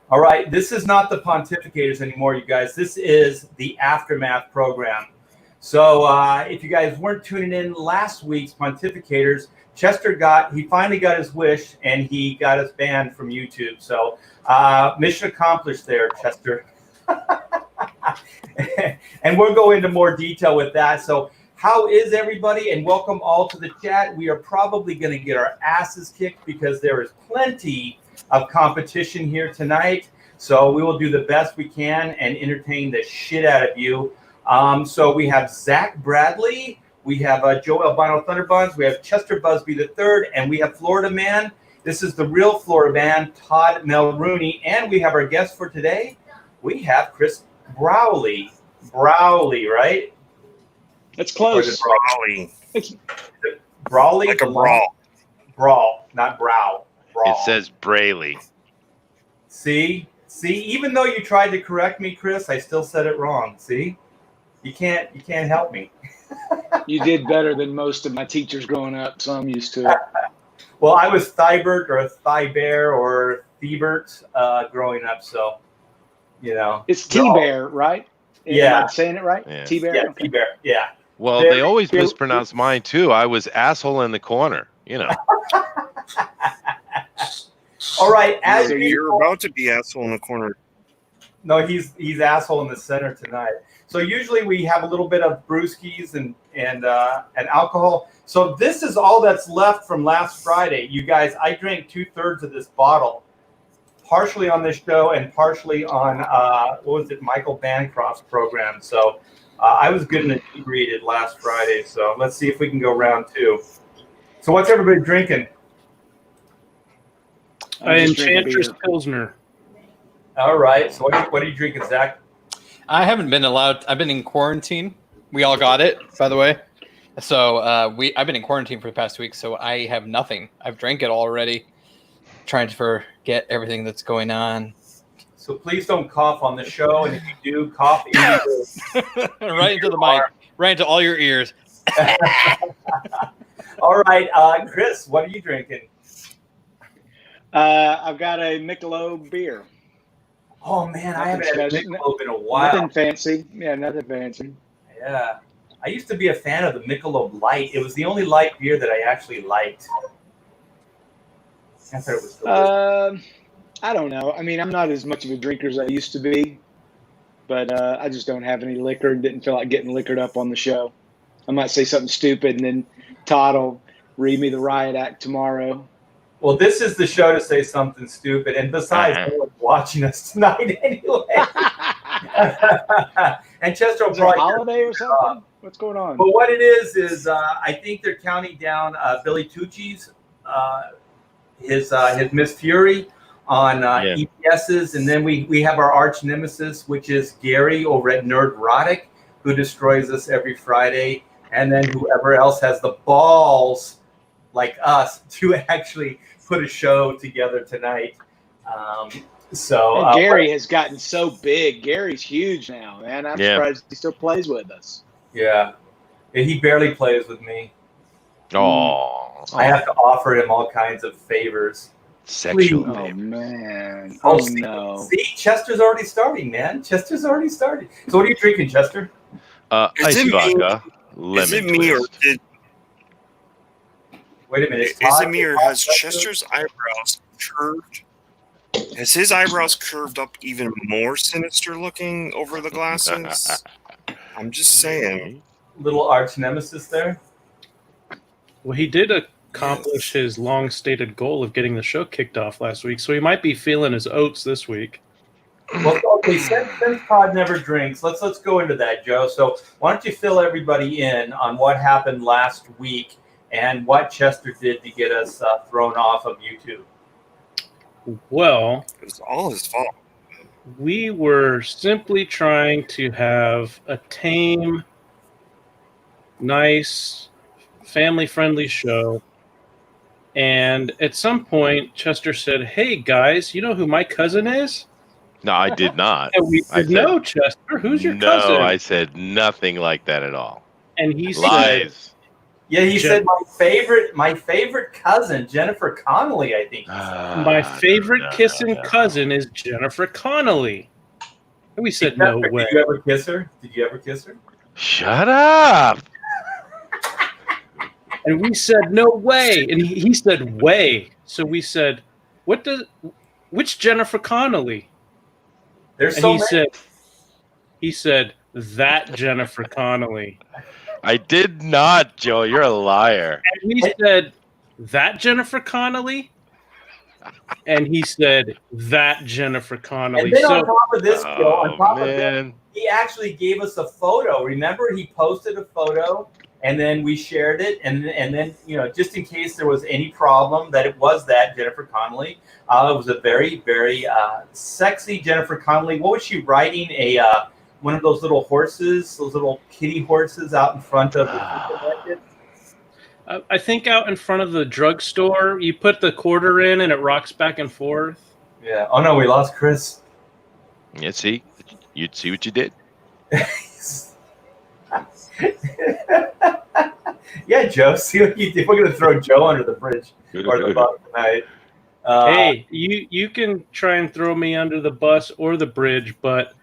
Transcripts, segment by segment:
All right, this is not the Pontificators anymore, you guys. This is the Aftermath program. So if you guys weren't tuning in last week's Pontificators, Chester finally got his wish, and he got us banned from YouTube. So mission accomplished there, Chester. And we'll go into more detail with that. So how is everybody? And welcome all to the chat. We are probably going to get our asses kicked because there is plenty of competition here tonight. So we will do the best we can and entertain the shit out of you. So we have Zach Bradley, we have Joe Albino Thunderbuns, we have Chester Busby III, and we have Florida Man. This is the real Florida Man, Todd Mulrooney, and we have our guest for today. We have Chris Browley. Browley, right? It's close. Brawley. It's Brawley? Like a brawl. Brawl, not brow. Brawl. It says Brayley. See, even though you tried to correct me, Chris, I still said it wrong. See? You can't help me. You did better than most of my teachers growing up, so I'm used to it. Well, I was Thibert or Thibear or Thiebert growing up, so you know. It's T-Bear, right? Yeah. Am I saying it right? Yeah. T-Bear? Yeah, Okay. Thibear, yeah. Well, they always mispronounce mine too. I was asshole in the corner, you know. All right, as You're about to be asshole in the corner. No, he's asshole in the center tonight. So usually we have a little bit of brewskis and alcohol. So this is all that's left from last Friday. You guys, I drank 2/3 of this bottle, partially on this show and partially on Michael Bancroft's program. So I was good and inebriated last Friday. So let's see if we can go round two. So what's everybody drinking? Enchantress Pilsner. All right. So what are you drinking, Zach? I haven't been allowed. I've been in quarantine. We all got it, by the way. So I've been in quarantine for the past week, so I have nothing. I've drank it already, trying to forget everything that's going on. So please don't cough on the show, and if you do, cough right into the mic, right into all your ears. All right, Chris, what are you drinking? I've got a Michelob beer. Oh man, I haven't had Nothing Michelob in a while. Nothing fancy. Yeah, nothing fancy. Yeah, I used to be a fan of the Michelob Light. It was the only light beer that I actually liked. I thought it was delicious. I don't know. I mean, I'm not as much of a drinker as I used to be, but I just don't have any liquor and didn't feel like getting liquored up on the show. I might say something stupid, and then Todd will read me the riot act tomorrow. Well, this is the show to say something stupid, and besides, no one's watching us tonight anyway. And Chester will Is it a probably holiday or something? What's going on? But what it is I think they're counting down Billy Tucci's his Miss Fury on EPSs, and then we have our arch nemesis, which is Gary over at Nerdrotic, who destroys us every Friday, and then whoever else has the balls like us to actually put a show together tonight. Gary has gotten so big. Gary's huge now, man. I'm surprised he still plays with us. Yeah. He barely plays with me. Oh, I have to offer him all kinds of favors. Sexual Please. favors. Oh, man. Oh, no. See, Chester's already starting, man. Chester's already started. So what are you drinking, Chester? Ice vodka, lemon Is it me or twist. did Wait a minute. is it me or has Chester's eyebrows curved? Has his eyebrows curved up even more sinister looking over the glasses? I'm just saying. Little arch nemesis there? Well, he did accomplish his long-stated goal of getting the show kicked off last week, so he might be feeling his oats this week. Well, okay, since Todd never drinks, let's go into that, Joe. So why don't you fill everybody in on what happened last week and what Chester did to get us thrown off of YouTube? Well, It was all his fault. we were simply trying to have a tame, nice, family-friendly show. And at some point, Chester said, "Hey, guys, you know who my cousin is?" No, I did not. And we said, "No, Chester, who's your cousin?" No, I said nothing like that at all. And he said, Lies. Yeah, he said my favorite cousin, Jennifer Connelly, I think. My favorite kissing cousin is Jennifer Connelly. And we said, no way. Did you ever kiss her? Did you ever kiss her? Shut up. And we said, no way. And he said, way. So we said, which Jennifer Connelly? There's And so many. he said, that Jennifer Connelly. I did not, Joe. You're a liar. And we said, that Jennifer Connelly? And he said, that Jennifer Connelly. And then on top of this, Joe, on top of man. that, he actually gave us a photo. Remember, he posted a photo, and then we shared it. And then, you know, just in case there was any problem, that it was that Jennifer Connelly. It was a very, very sexy Jennifer Connelly. What was she riding? One of those little horses, those little kitty horses out in front of the supermarket? I think out in front of the drugstore, you put the quarter in and it rocks back and forth. Yeah. Oh, no, we lost Chris. Yeah, see? You'd see what you did. Yeah, Joe, see what you did. We're going to throw Joe under the bridge or the bus tonight. Hey, you can try and throw me under the bus or the bridge, but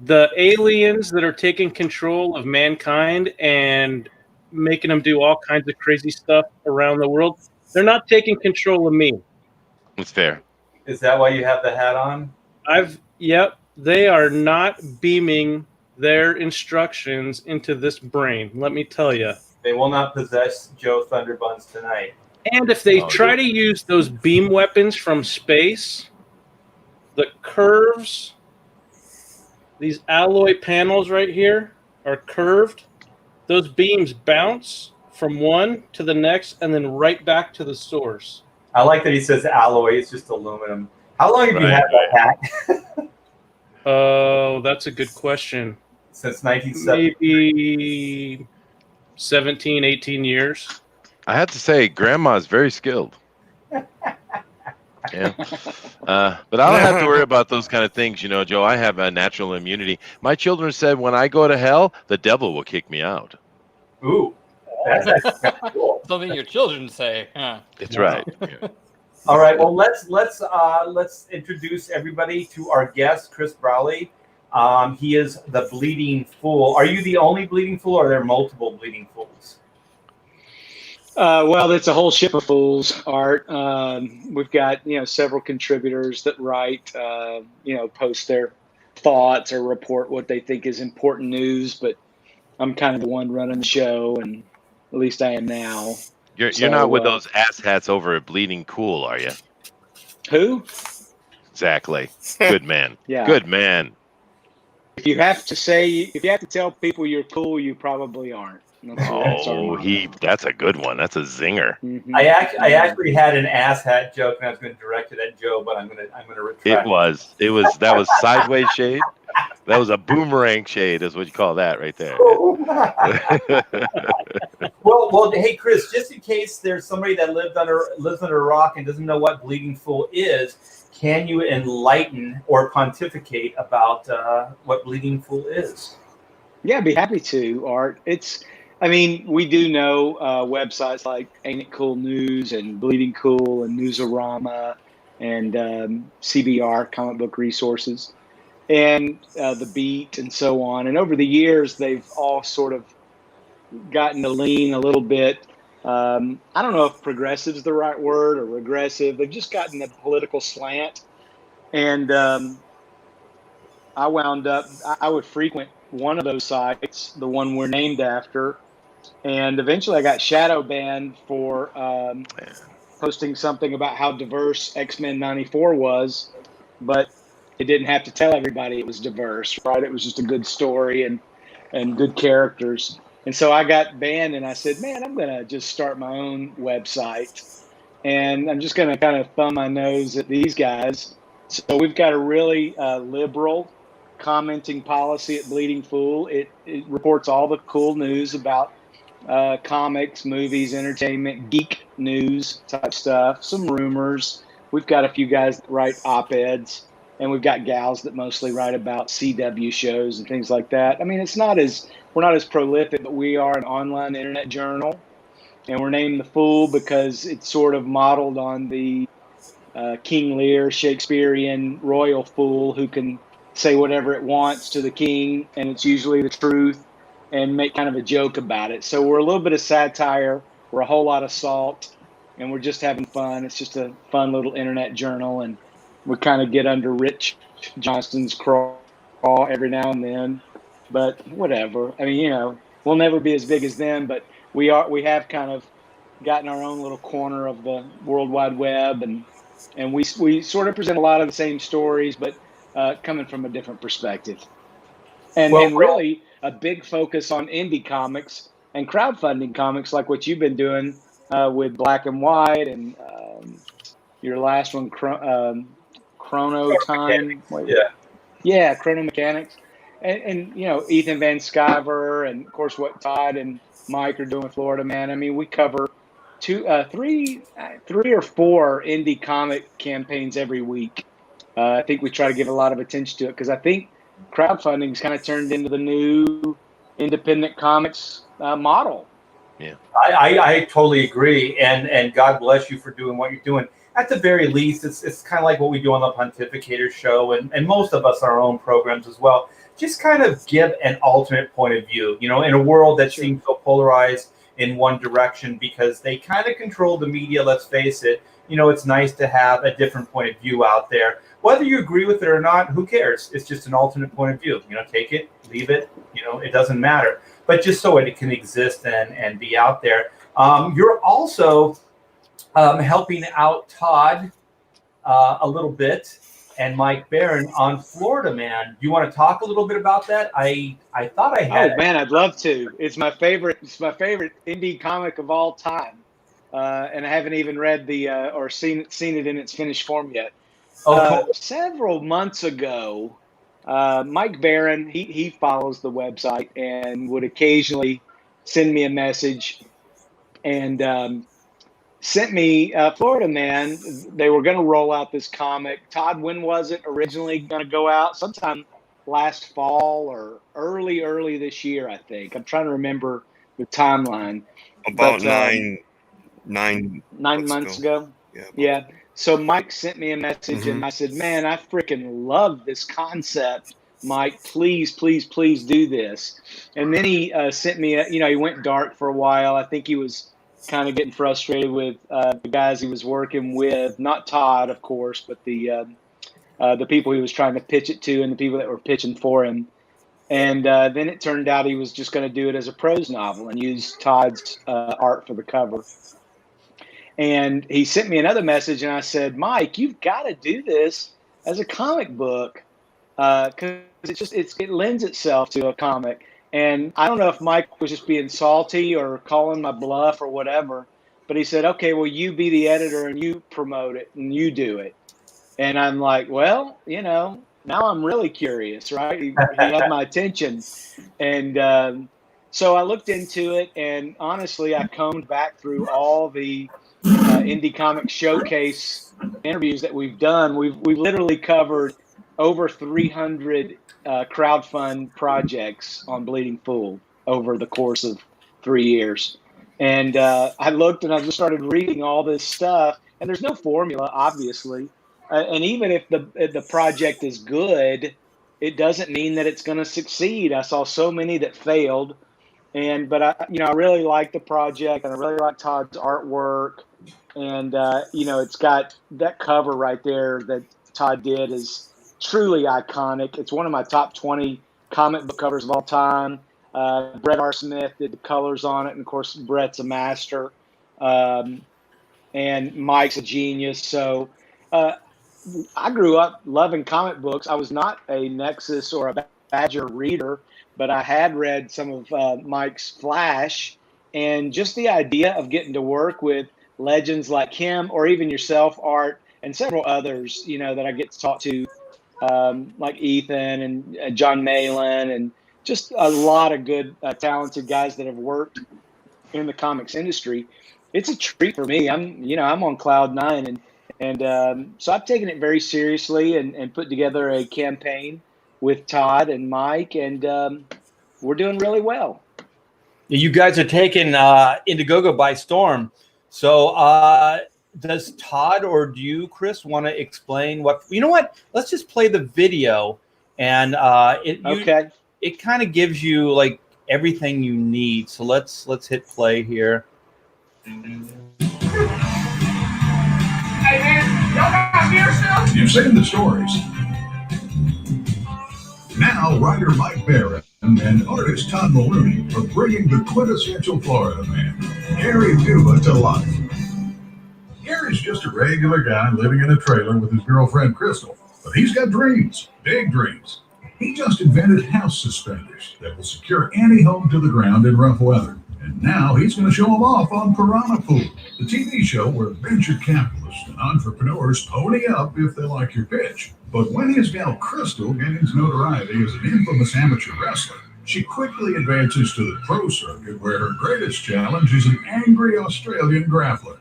the aliens that are taking control of mankind and making them do all kinds of crazy stuff around the world, they're not taking control of me. It's fair. Is that why you have the hat on? Yep, they are not beaming their instructions into this brain, let me tell you. They will not possess Joe Thunderbuns tonight. And if they try to use those beam weapons from space, the curves, these alloy panels right here are curved. Those beams bounce from one to the next and then right back to the source. I like that he says alloy. It's just aluminum. How long have you had that hat? Oh, that's a good question. Since 1970. Maybe 17, 18 years. I have to say, Grandma's very skilled. Yeah. But I don't have to worry about those kind of things, you know, Joe. I have a natural immunity. My children said when I go to hell, the devil will kick me out. Ooh. That's cool. Something your children say. Huh? It's right. All right. Well, let's introduce everybody to our guest, Chris Browley. He is the Bleeding Fool. Are you the only Bleeding Fool, or are there multiple Bleeding Fools? Well, it's a whole ship of fools, Art. We've got, several contributors that write, post their thoughts or report what they think is important news. But I'm kind of the one running the show, and at least I am now. You're not with those asshats over at Bleeding Cool, are you? Who? Exactly. Good man. Yeah. Good man. If you have to tell people you're cool, you probably aren't. That's a good one. That's a zinger. Mm-hmm. I actually had an asshat joke, and I was going to direct it at Joe, but I'm going to retract. That was sideways shade. That was a boomerang shade, is what you call that right there. Well, hey, Chris, just in case there's somebody that lives under a rock and doesn't know what Bleeding Fool is, can you enlighten or pontificate about what Bleeding Fool is? Yeah, I'd be happy to, Art. We do know websites like Ain't It Cool News and Bleeding Cool and Newsarama and CBR, Comic Book Resources, and The Beat and so on. And over the years, they've all sort of gotten to lean a little bit. I don't know if progressive is the right word or regressive. They've just gotten a political slant. And I would frequent one of those sites, the one we're named after. And eventually I got shadow banned for posting something about how diverse X-Men 94 was, but it didn't have to tell everybody it was diverse, right? It was just a good story and good characters. And so I got banned, and I said, man, I'm going to just start my own website. And I'm just going to kind of thumb my nose at these guys. So we've got a really liberal commenting policy at Bleeding Fool. It reports all the cool news about comics, movies, entertainment, geek news type stuff, some rumors. We've got a few guys that write op-eds, and we've got gals that mostly write about CW shows and things like that. We're not as prolific, but we are an online internet journal. and we're named the Fool because it's sort of modeled on the King Lear Shakespearean royal fool who can say whatever it wants to the king, and it's usually the truth, and make kind of a joke about it. So we're a little bit of satire, we're a whole lot of salt, and we're just having fun. It's just a fun little internet journal, and we kind of get under Rich Johnston's craw every now and then, but whatever. I mean, we'll never be as big as them, but we have kind of gotten our own little corner of the World Wide Web, and we sort of present a lot of the same stories, but coming from a different perspective. And really a big focus on indie comics and crowdfunding comics, like what you've been doing with Black and White, and your last one, Chrono Time. Yeah, Chrono Mechanics. And Ethan Van Sciver, and of course what Todd and Mike are doing with Florida Man. I mean, we cover three or four indie comic campaigns every week. I think we try to give a lot of attention to it because I think crowdfunding's kind of turned into the new independent comics model. Yeah, I totally agree, and God bless you for doing what you're doing. At the very least, it's kind of like what we do on the Pontificators show, and most of us our own programs as well. Just kind of give an alternate point of view, in a world that seems so polarized in one direction because they kind of control the media. Let's face it. It's nice to have a different point of view out there. Whether you agree with it or not, who cares? It's just an alternate point of view. Take it, leave it. It doesn't matter. But just so it can exist and be out there. You're also helping out Todd a little bit and Mike Barron on Florida Man. Do you want to talk a little bit about that? I thought I had. Oh man, I'd love to. It's my favorite. It's my favorite indie comic of all time, and I haven't even read or seen it in its finished form yet. Several months ago, Mike Barron, he follows the website and would occasionally send me a message, and sent me Florida Man. They were going to roll out this comic. Todd, when was it originally going to go out? Sometime last fall or early this year, I think. I'm trying to remember the timeline. About nine months ago. Yeah. So Mike sent me a message, and I said, man, I freaking love this concept. Mike, please do this. And then he sent me he went dark for a while. I think he was kind of getting frustrated with the guys he was working with, not Todd, of course, but the people he was trying to pitch it to and the people that were pitching for him. And then it turned out he was just going to do it as a prose novel and use Todd's art for the cover. And he sent me another message, and I said, Mike, you've got to do this as a comic book because it lends itself to a comic. And I don't know if Mike was just being salty or calling my bluff or whatever, but he said, okay, well, you be the editor and you promote it and you do it. And I'm like, well, now I'm really curious, right? He had my attention. And so I looked into it, and honestly, I combed back through all the Indie Comic Showcase interviews that we've done. We've literally covered over 300 crowdfund projects on Bleeding Fool over the course of 3 years. And I looked and I just started reading all this stuff, and there's no formula, obviously. And even if the project is good, it doesn't mean that it's going to succeed. I saw so many that failed, but I really like the project, and I really like Todd's artwork, and it's got that cover right there that Todd did is truly iconic. It's one of my top 20 comic book covers of all time. Brett R. Smith did the colors on it, and of course Brett's a master, and Mike's a genius. So I grew up loving comic books. I was not a Nexus or a Badger reader, but I had read some of Mike's Flash, and just the idea of getting to work with legends like him, or even yourself, Art, and several others, that I get to talk to, like Ethan and John Malin, and just a lot of good, talented guys that have worked in the comics industry. It's a treat for me. I'm on cloud nine, and so I've taken it very seriously and put together a campaign with Todd and Mike, and we're doing really well. You guys are taking Indiegogo by storm. So does Todd or do you, Chris, want to explain what? You know what? Let's just play the video, and Okay. it kind of gives you like everything you need. So let's hit play here. Hey man, y'all got beer still? You've seen the stories. Now, writer Mike Barron and artist Todd Mulrooney are bringing the quintessential Florida man, Gary Duba, to life. Gary's just a regular guy living in a trailer with his girlfriend Crystal, but he's got dreams, big dreams. He just invented house suspenders that will secure any home to the ground in rough weather. And now he's going to show them off on Piranha Pool, the TV show where venture capitalists and entrepreneurs pony up if they like your pitch. But when his gal Crystal gains notoriety as an infamous amateur wrestler, she quickly advances to the pro circuit where her greatest challenge is an angry Australian grappler.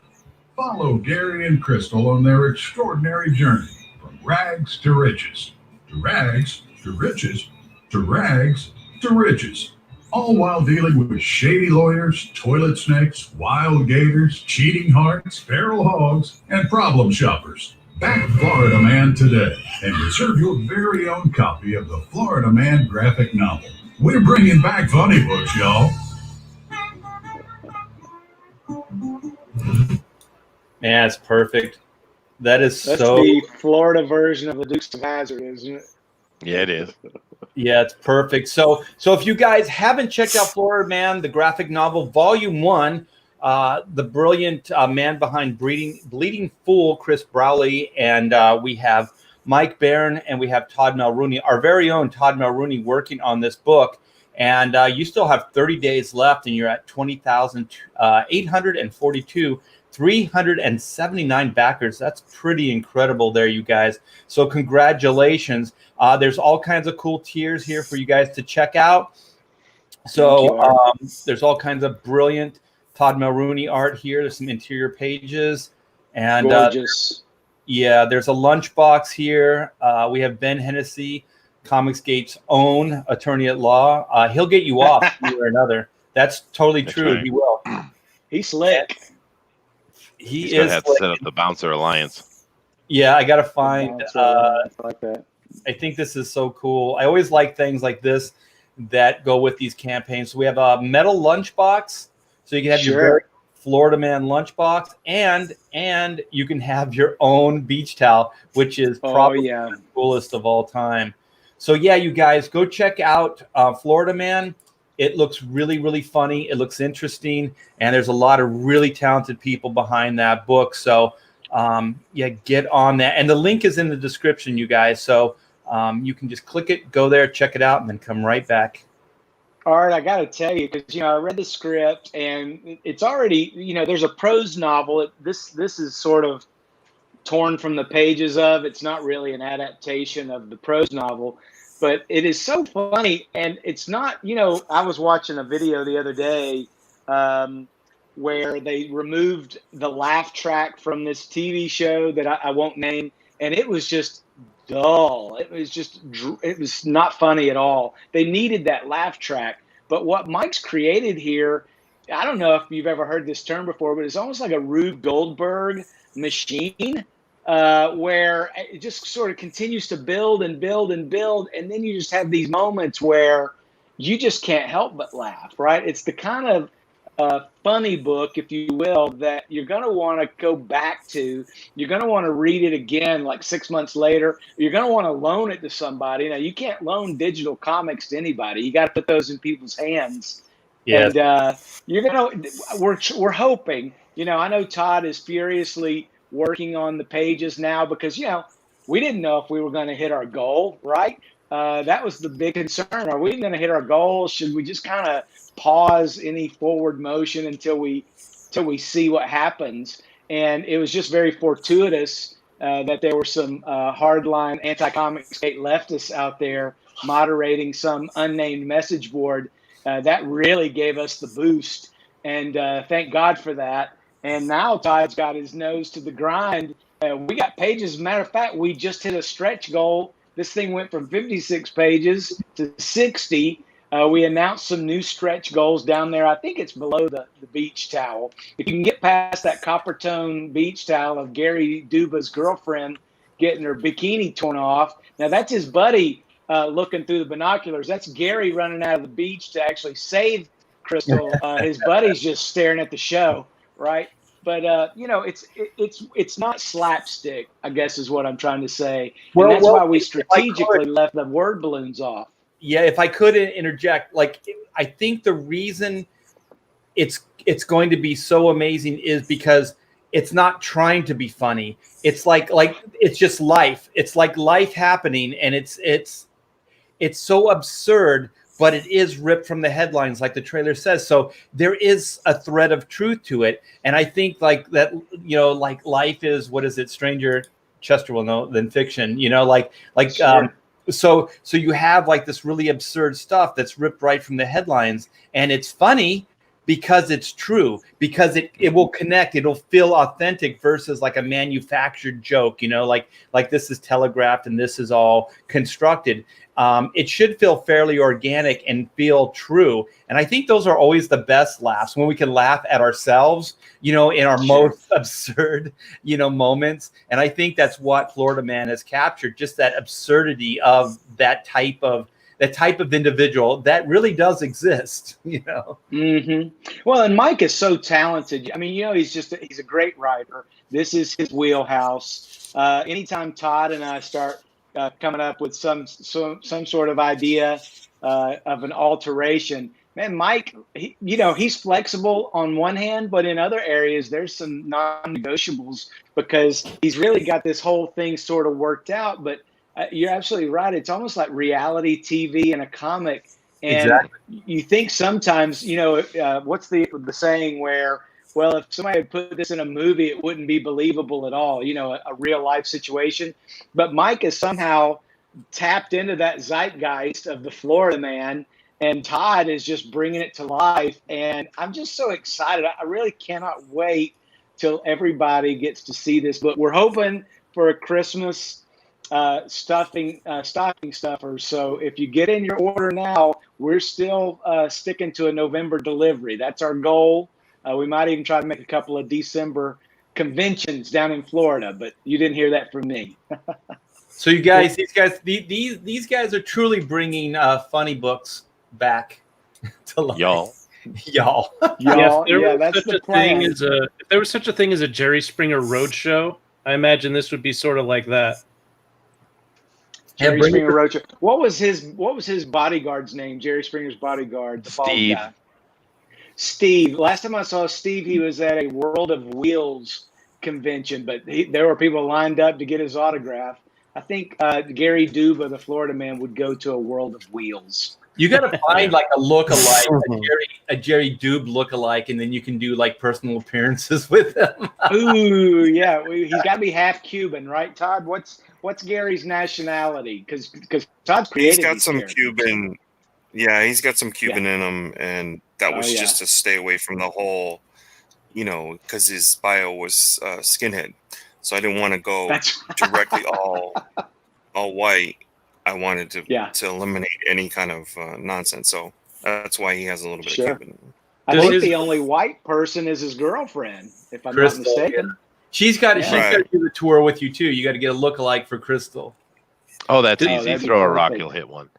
Follow Gary and Crystal on their extraordinary journey from rags to riches, to rags to riches, to rags to riches, all while dealing with shady lawyers, toilet snakes, wild gators, cheating hearts, feral hogs, and problem shoppers. Back Florida Man today and reserve your very own copy of the Florida Man graphic novel. We're bringing back funny books, y'all. Man, it's perfect. That's That's so. the Florida version of the Dukes of Hazzard, isn't it? Yeah, it is. Yeah, it's perfect. So if you guys haven't checked out Florida Man, the graphic novel, Volume 1, the brilliant man behind Bleeding Fool, Chris Browley, and we have Mike Barron, and we have Todd Mulrooney, our very own Todd Mulrooney, working on this book. And you still have 30 days left, and you're at 20,842. 379 backers. That's pretty incredible there, you guys. So congratulations. There's all kinds of cool tiers here for you guys to check out. So there's all kinds of brilliant Todd Mulrooney art here. There's some interior pages. And gorgeous. There's a lunchbox here. We have Ben Hennessy, Comicsgate's own attorney at law. He'll get you off one way or another. That's totally true. Right. He will. He's slick. He's going to have to set up the Bouncer Alliance. Yeah, I got to find. Like that. I think this is so cool. I always like things like this that go with these campaigns. So we have a metal lunchbox, so you can have your very Florida Man lunchbox, and you can have your own beach towel, which is probably the coolest of all time. So yeah, you guys go check out Florida Man. It looks really, really funny. It looks interesting, and there's a lot of really talented people behind that book. So, get on that. And the link is in the description, you guys. So you can just click it, go there, check it out, and then come right back. All right, I got to tell you, because I read the script, and it's already there's a prose novel. This is sort of torn from the pages of. It's not really an adaptation of the prose novel. But it is so funny, and it's not, I was watching a video the other day where they removed the laugh track from this TV show that I won't name, and it was just dull. It was not funny at all. They needed that laugh track. But what Mike's created here, I don't know if you've ever heard this term before, but it's almost like a Rube Goldberg machine. Where it just sort of continues to build and build and build. And then you just have these moments where you just can't help but laugh, right? It's the kind of funny book, if you will, that you're going to want to go back to. You're going to want to read it again like 6 months later. You're going to want to loan it to somebody. Now, you can't loan digital comics to anybody. You got to put those in people's hands. Yes. And we're hoping, I know Todd is furiously working on the pages now because, we didn't know if we were going to hit our goal, right? That was the big concern. Are we going to hit our goal? Should we just kind of pause any forward motion until we see what happens? And it was just very fortuitous that there were some hardline anti-Comicsgate leftists out there moderating some unnamed message board. That really gave us the boost, and thank God for that. And now Todd's got his nose to the grind. We got pages. As a matter of fact, we just hit a stretch goal. This thing went from 56 pages to 60. We announced some new stretch goals down there. I think it's below the beach towel. If you can get past that copper tone beach towel of Gary Duba's girlfriend getting her bikini torn off, now that's his buddy looking through the binoculars. That's Gary running out of the beach to actually save Crystal. His buddy's just staring at the show, right? But it's not slapstick, I guess is what I'm trying to say. And that's why we strategically left the word balloons off. Yeah, if I could interject, like I think the reason it's going to be so amazing is because it's not trying to be funny. It's like it's just life. It's like life happening, and it's so absurd, but it is ripped from the headlines, like the trailer says. So there is a thread of truth to it, and I think like that, like life is, what is it? Stranger Chester will know than fiction. Sure. So you have like this really absurd stuff that's ripped right from the headlines, and it's funny because it's true, because it will connect, it'll feel authentic versus like a manufactured joke, like this is telegraphed and this is all constructed. It should feel fairly organic and feel true. And I think those are always the best laughs, when we can laugh at ourselves, in our most absurd, moments. And I think that's what Florida Man has captured, just that absurdity of that type of individual that really does exist, Mm-hmm. Well, and Mike is so talented. I mean, he's a great writer. This is his wheelhouse. Anytime Todd and I start coming up with some sort of idea of an alteration, man, Mike, he's flexible on one hand, but in other areas there's some non-negotiables, because he's really got this whole thing sort of worked out. But you're absolutely right. It's almost like reality TV and a comic. And Exactly. You think sometimes, what's the saying where, well, if somebody had put this in a movie, it wouldn't be believable at all, a real life situation. But Mike has somehow tapped into that zeitgeist of the Florida Man, and Todd is just bringing it to life. And I'm just so excited. I really cannot wait till everybody gets to see this book. We're hoping for a Christmas stocking stuffer. So if you get in your order now, we're still sticking to a November delivery. That's our goal. We might even try to make a couple of December conventions down in Florida, but you didn't hear that from me. So you guys, these guys are truly bringing funny books back to life. Y'all. Yeah, That's the plan. If there was such a thing as a Jerry Springer Roadshow, I imagine this would be sort of like that. Jerry Springer Roadshow. What was his bodyguard's name? Jerry Springer's bodyguard, the bald Steve. guy. Steve. Last time I saw Steve, he was at a World of Wheels convention, but there were people lined up to get his autograph. I think Gary Duba, the Florida Man, would go to a World of Wheels. You got to find like a look-alike, a Jerry Dube look-alike, and then you can do like personal appearances with him. Ooh, yeah. He's got to be half Cuban, right, Todd? What's Gary's nationality? Because Todd's created. He's got some Cuban. Yeah, he's got some Cuban in him, and that was just to stay away from the whole, because his bio was skinhead. So I didn't want to go directly all white. I wanted to eliminate any kind of nonsense. So that's why he has a little bit of Cuban. I think the only white person is his girlfriend, if I'm not mistaken. She's got to do the tour with you too. You got to get a look-alike for Crystal. Oh, that's easy. Throw a rock, you'll hit one.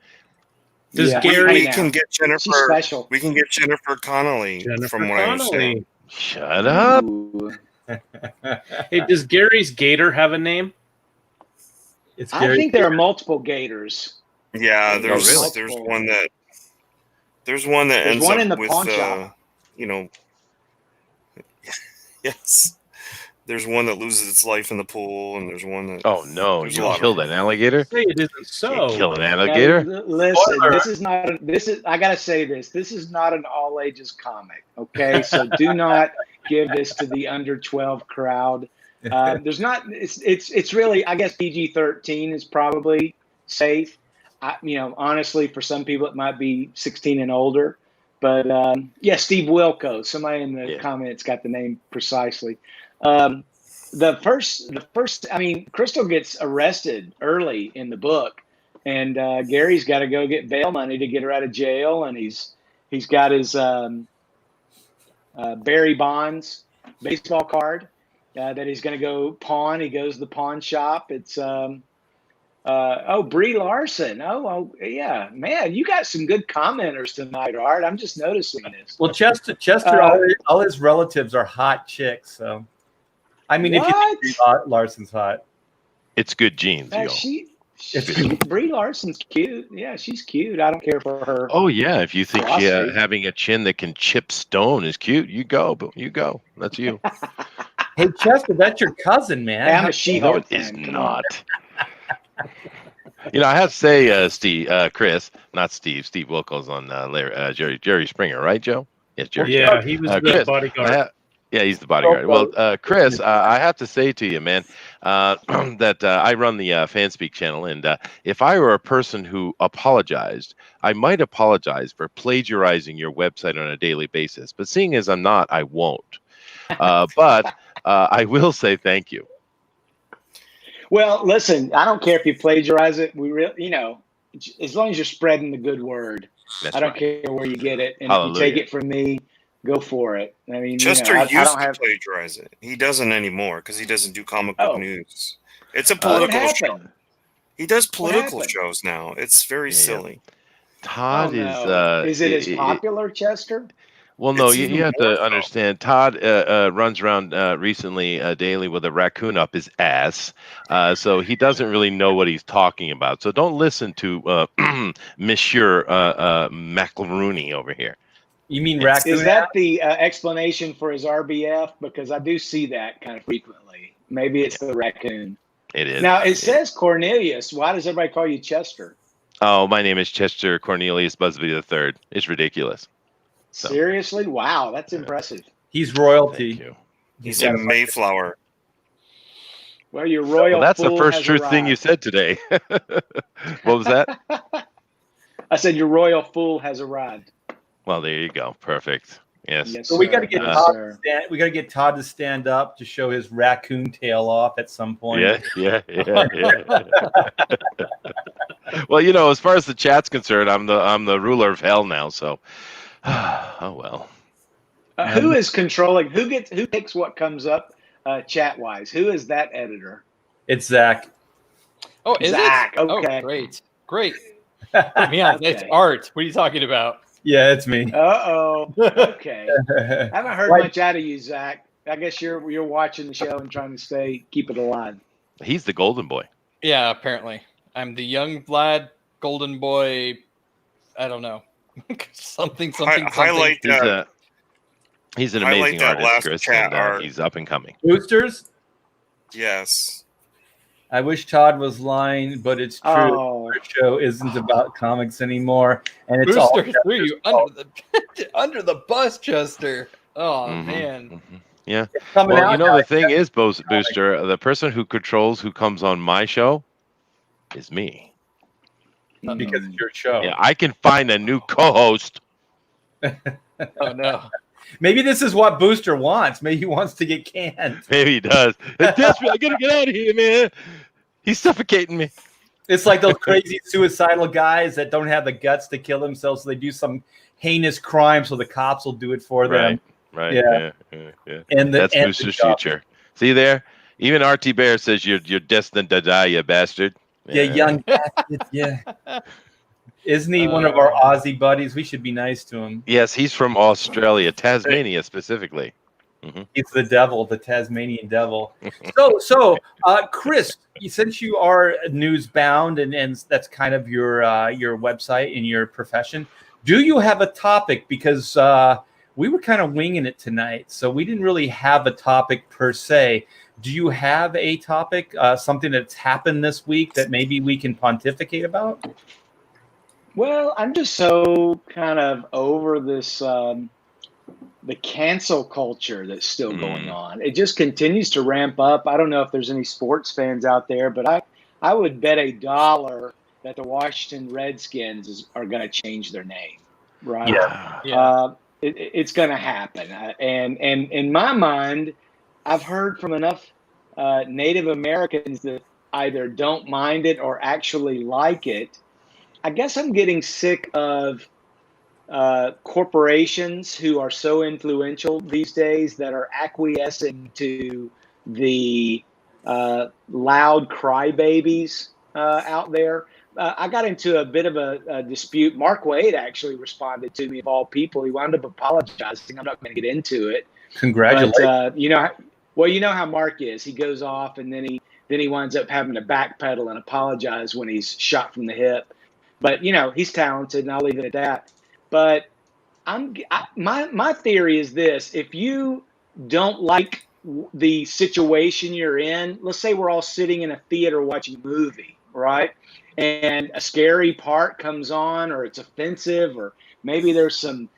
Does Gary? We can get Jennifer. She's special. We can get Jennifer Connelly. From what I understand. Shut up. Hey, does Gary's gator have a name? I think there are multiple gators. Yeah, there's one that ends one up in the with pawn shop. Yes. There's one that loses its life in the pool, and there's one that. Oh no! You killed an alligator. Say it isn't so. You kill an alligator. Listen, I gotta say this. This is not an all ages comic. Okay, so do not give this to the under 12 crowd. There's not. It's really. I guess PG-13 is probably safe. Honestly, for some people it might be 16 and older. But Steve Wilco. Somebody in the comments got the name precisely. The first. I mean, Crystal gets arrested early in the book, and Gary's got to go get bail money to get her out of jail, and he's got his Barry Bonds baseball card that he's going to go pawn. He goes to the pawn shop. It's Brie Larson. Oh, yeah, man, you got some good commenters tonight, Art. I'm just noticing this. Well, Chester, all his relatives are hot chicks. So, I mean, if you think Brie Larson's hot, it's good genes. Brie Larson's cute. Yeah, she's cute. I don't care for her. Oh yeah, if you think she having a chin that can chip stone is cute, you go. That's you. Hey Chester, that's your cousin, man. I'm a She-Hulk No, it is not. I have to say, Steve, Chris, not Steve Wilkos on Jerry Springer, right, Joe? Yes, Jerry. Yeah, he was the Chris, bodyguard. Yeah, he's the bodyguard. Well, Chris, I have to say to you, man, that I run the Fanspeak channel, and if I were a person who apologized, I might apologize for plagiarizing your website on a daily basis. But seeing as I'm not, I won't. But I will say thank you. Well, listen, I don't care if you plagiarize it. We really, as long as you're spreading the good word, I don't care where you get it. And if you take it from me, go for it. I mean, Chester used to plagiarize it. He doesn't anymore because he doesn't do comic book news. It's a political show. He does political shows now. It's very silly. Todd is it as popular, Chester? Well, no, you have to understand. Todd runs around recently daily with a raccoon up his ass, so he doesn't really know what he's talking about. So don't listen to Monsieur McElrooney over here. You mean raccoon? Is that the explanation for his RBF? Because I do see that kind of frequently. Maybe it's the raccoon. It is. Now, it says Cornelius. Why does everybody call you Chester? Oh, my name is Chester Cornelius Busby III. It's ridiculous. So. Seriously? Wow, that's impressive. He's royalty. He's a Mayflower. Well, your royal. Well, that's the first true thing you said today. What was that? I said your royal fool has arrived. Well, there you go. Perfect. Yes. Yes, so we got to get Todd. We got to get Todd to stand up to show his raccoon tail off at some point. Yeah. Well, as far as the chat's concerned, I'm the ruler of hell now. So, oh well. Who is controlling? Who picks what comes up chat wise? Who is that editor? It's Zach. Oh, is Zach? it? Okay, great. Yeah, it's Art. What are you talking about? Yeah, it's me. Okay. I haven't heard much out of you, Zach. I guess you're watching the show and trying to keep it alive. He's the golden boy. Yeah, apparently. I'm the young Vlad golden boy. I don't know. something. Highlight that. He's an amazing artist, Chris. Chat, he's up and coming. Boosters? Yes. I wish Todd was lying, but it's true. Our show isn't about comics anymore, and it's Booster all threw you under the bus, Chester. Oh man. Mm-hmm. Yeah. Well, the thing is, Booster, the person who controls who comes on my show is me. Because it's your show. Yeah, I can find a new co-host. Oh no. Maybe this is what Booster wants. Maybe he wants to get canned. Maybe he does. It's desperate. I gotta get out of here, man. He's suffocating me. It's like those crazy suicidal guys that don't have the guts to kill themselves, so they do some heinous crime, so the cops will do it for them. Right. Yeah. And that's Booster's future. See there? Even RT Bear says you're destined to die, you bastard. Yeah, young bastard. Yeah. Isn't he one of our Aussie buddies? We should be nice to him. Yes, he's from Australia, Tasmania specifically. Mm-hmm. He's the devil, the Tasmanian devil. So, Chris, since you are news bound and that's kind of your website and your profession, do you have a topic? Because we were kind of winging it tonight, so we didn't really have a topic per se. Do you have a topic, something that's happened this week that maybe we can pontificate about? Well, I'm just so kind of over this, the cancel culture that's still going on. It just continues to ramp up. I don't know if there's any sports fans out there, but I would bet $1 that the Washington Redskins are going to change their name, right? Yeah. It's going to happen. And in my mind, I've heard from enough Native Americans that either don't mind it or actually like it. I guess I'm getting sick of corporations who are so influential these days that are acquiescing to the loud crybabies out there. I got into a bit of a dispute. Mark Wade actually responded to me, of all people. He wound up apologizing. I'm not going to get into it. Congratulations. But, you know how Mark is. He goes off and then he winds up having to backpedal and apologize when he's shot from the hip. But, he's talented, and I'll leave it at that. But my theory is this: if you don't like the situation you're in, let's say we're all sitting in a theater watching a movie, right? And a scary part comes on, or it's offensive, or maybe there's some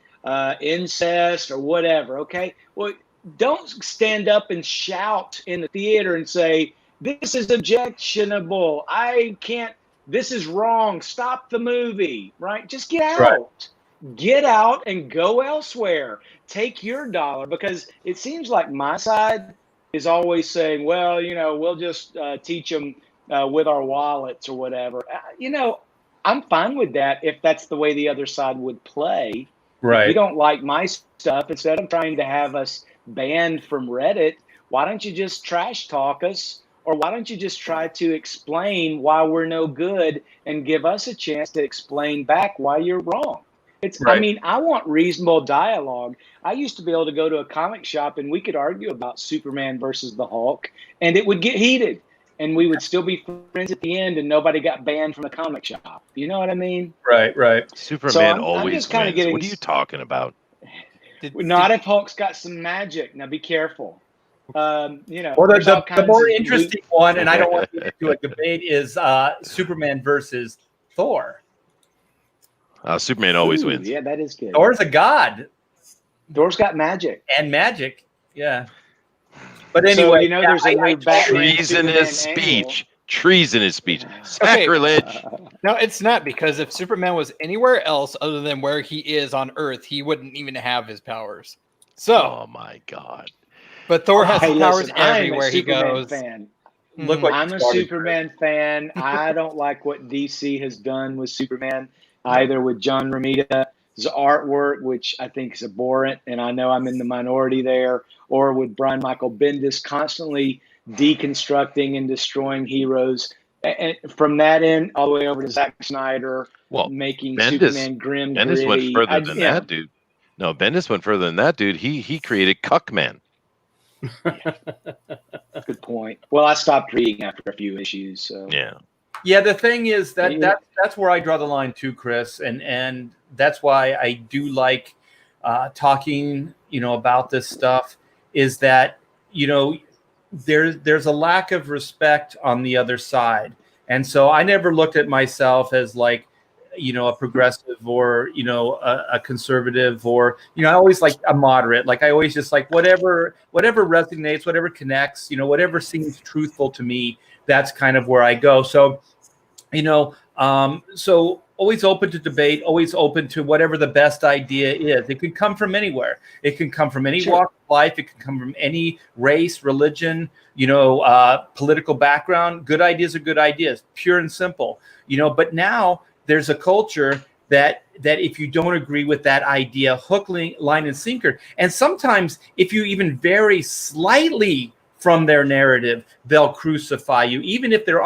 incest or whatever. Okay, well, don't stand up and shout in the theater and say, "This is objectionable. I can't. This is wrong. Stop the movie." Right? Just get out. Right. Get out and go elsewhere. Take your dollar, because it seems like my side is always saying, well, we'll just teach them with our wallets or whatever. I'm fine with that if that's the way the other side would play. Right. If you don't like my stuff, instead of trying to have us banned from Reddit, why don't you just trash talk us? Or why don't you just try to explain why we're no good and give us a chance to explain back why you're wrong? Right. I want reasonable dialogue. I used to be able to go to a comic shop and we could argue about Superman versus the Hulk, and it would get heated, and we would still be friends at the end, and nobody got banned from the comic shop. You know what I mean? Right. Superman I'm always just kinda wins. getting- What are you talking about? Not if Hulk's got some magic. Now be careful. Well, there's all the kinds more of interesting one, and I don't want to get into a debate, is Superman versus Thor. Superman always Ooh, wins. Yeah, that is good. Thor's a god Thor's got magic. and magic. Yeah. But anyway, So, there's a new Batman Treasonous Superman speech. Treasonous speech. Sacrilege. No, it's not, because if Superman was anywhere else other than where he is on Earth, he wouldn't even have his powers. So, Oh my God. but Thor has Hey, his powers listen, I'm a everywhere he Superman goes. fan. Look what I'm you a started. Superman fan. I don't like what DC has done with Superman, either with John Romita's artwork, which I think is abhorrent, and I know I'm in the minority there, or with Brian Michael Bendis constantly deconstructing and destroying heroes. And from that end, all the way over to Zack Snyder, making Superman grim, Bendis gritty. went further than that, dude. No, Bendis went further than that, dude. He created Cuckman. Good point. Well, I stopped reading after a few issues. So Yeah, the thing is that's where I draw the line too, Chris, and that's why I do like talking, about this stuff. Is that there's a lack of respect on the other side, and so I never looked at myself as like a progressive or a conservative, or I always like a moderate. Like I always just like whatever resonates, whatever connects, whatever seems truthful to me. That's kind of where I go. So so always open to debate, always open to whatever the best idea is. It could come from anywhere. It can come from any walk of life. It can come from any race, religion, political background. Good ideas are good ideas, pure and simple. But now there's a culture that if you don't agree with that idea, hook, line, and sinker. And sometimes if you even vary slightly from their narrative, they'll crucify you, even if you're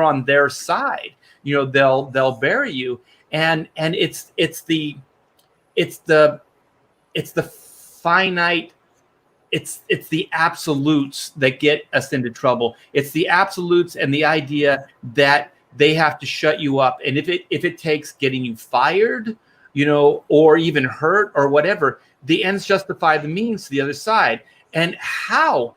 on their side. They'll bury you, and it's the finite, it's the absolutes that get us into trouble. It's the absolutes and the idea that they have to shut you up, and if it takes getting you fired, or even hurt or whatever, the ends justify the means to the other side. And how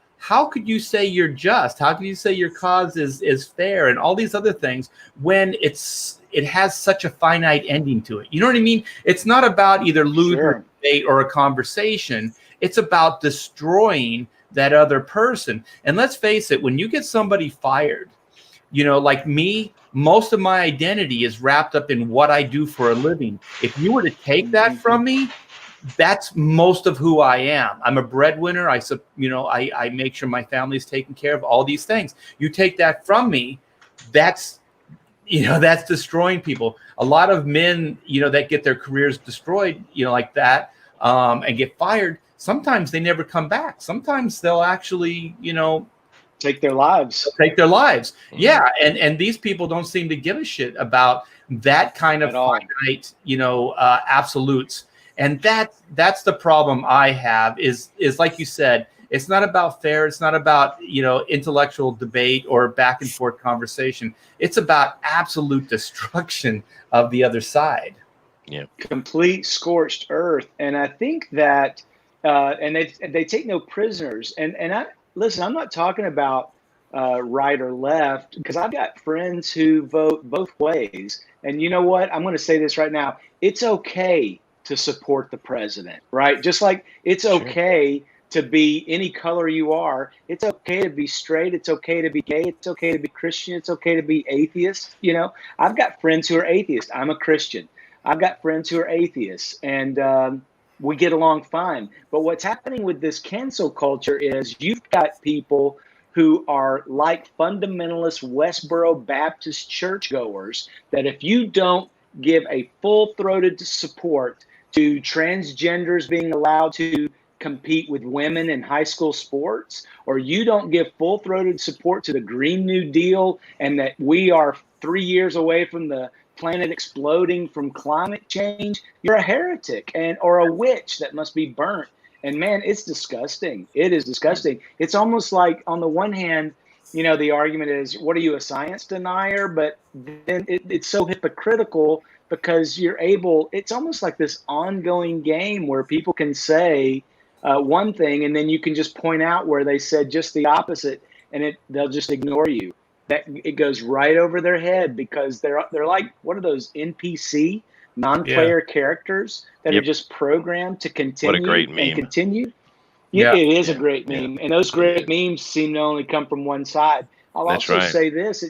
could you say you're just? How could you say your cause is fair and all these other things when it has such a finite ending to it? You know what I mean? It's not about either losing a debate or a conversation. It's about destroying that other person. And let's face it, when you get somebody fired, like me, most of my identity is wrapped up in what I do for a living. If you were to take that from me, that's most of who I am. I'm a breadwinner. I make sure my family's taken care of, all these things. You take that from me, that's destroying people. A lot of men, that get their careers destroyed, like that, and get fired. Sometimes they never come back. Sometimes they'll actually, take their lives. Yeah. And these people don't seem to give a shit about that kind of finite, absolutes. And that's the problem I have is like you said, it's not about fair. It's not about, intellectual debate or back and forth conversation. It's about absolute destruction of the other side. Yeah. Complete scorched earth. And I think that, and they take no prisoners. And listen, I'm not talking about right or left, because I've got friends who vote both ways. And you know what? I'm going to say this right now. It's okay to support the president, right? Just like it's okay to be any color you are. It's okay to be straight. It's okay to be gay. It's okay to be Christian. It's okay to be atheist. I've got friends who are atheists. I'm a Christian. I've got friends who are atheists, and we get along fine. But what's happening with this cancel culture is you've got people who are like fundamentalist Westboro Baptist churchgoers that if you don't give a full-throated support to transgenders being allowed to compete with women in high school sports, or you don't give full-throated support to the Green New Deal and that we are 3 years away from the planet exploding from climate change, you're a heretic or a witch that must be burnt. And man, it's disgusting. It is disgusting. It's almost like, on the one hand, the argument is, what are you, a science denier? But then it's so hypocritical, because it's almost like this ongoing game where people can say one thing, and then you can just point out where they said just the opposite, and they'll just ignore you. That it goes right over their head, because they're like, what are those NPC, non-player characters that are just programmed to continue. What a great meme. And continue. Yeah, it is a great meme, and those great memes seem to only come from one side. I'll also say this: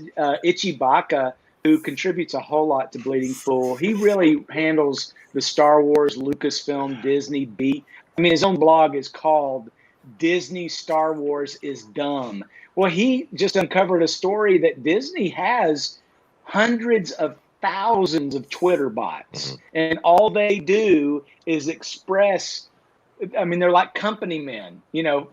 Itchy Baka, who contributes a whole lot to Bleeding Fool, he really handles the Star Wars, Lucasfilm, Disney beat. I mean, his own blog is called Disney Star Wars is Dumb. Well, he just uncovered a story that Disney has hundreds of thousands of Twitter bots, and all they do is express, I mean, they're like company men,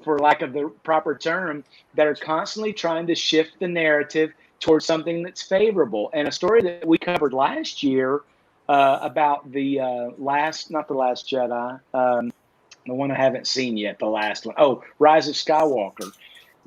for lack of the proper term, that are constantly trying to shift the narrative towards something that's favorable. And a story that we covered last year about the not the Last Jedi, the one I haven't seen yet, the last one. Oh, Rise of Skywalker.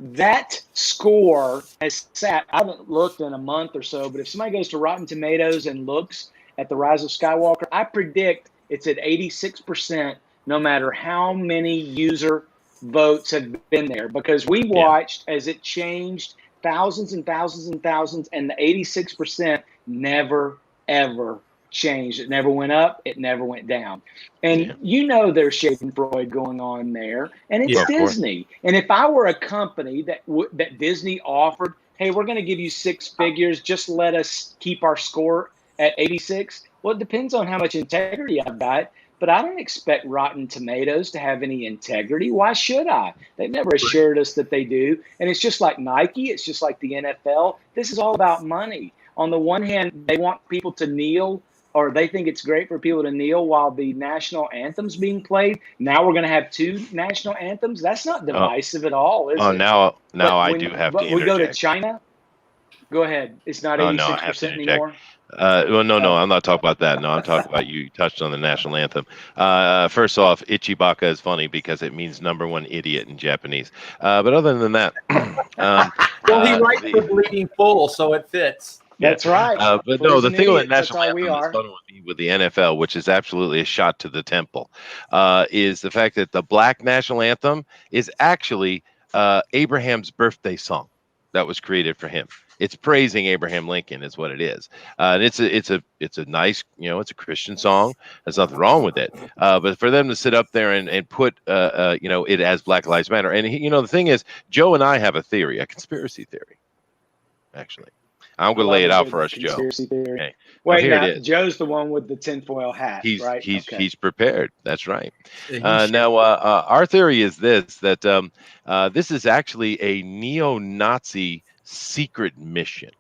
That score has sat, I haven't looked in a month or so, but if somebody goes to Rotten Tomatoes and looks at the Rise of Skywalker, I predict it's at 86%, no matter how many user votes have been there, because we watched as it changed thousands and thousands and thousands, and the 86% never, ever changed. It never went up. It never went down. And there's Schadenfreude going on there, and it's Disney. And if I were a company that Disney offered, hey, we're going to give you 6 figures, just let us keep our score at 86. Well, it depends on how much integrity I've got, but I don't expect Rotten Tomatoes to have any integrity. Why should I? They've never assured us that they do. And it's just like Nike. It's just like the NFL. This is all about money. On the one hand, they want people to kneel, or they think it's great for people to kneel while the national anthem's being played. Now we're going to have 2 national anthems. That's not divisive at all, is it? Now I do have to interject. We go to China. Go ahead. It's not 86% anymore. No, I'm not talking about that. No, I'm talking about, you touched on the national anthem. First off, Itchy Baka is funny because it means number 1 idiot in Japanese. But other than that, well, he writes the Bleeding Fool, so it fits. That's right. But no, the thing with national anthem that's fun with the NFL, which is absolutely a shot to the temple, is the fact that the black national anthem is actually Abraham's birthday song that was created for him. It's praising Abraham Lincoln, is what it is, and it's a nice, it's a Christian song. There's nothing wrong with it. But for them to sit up there and put it as Black Lives Matter, and the thing is, Joe and I have a conspiracy theory, actually. I'm going to lay it out for us, Joe. Conspiracy theory. Okay. Wait, here it now, is. Joe's the one with the tinfoil hat, right? He's prepared. That's right. Yeah, Now, our theory is that this is actually a neo-Nazi secret mission.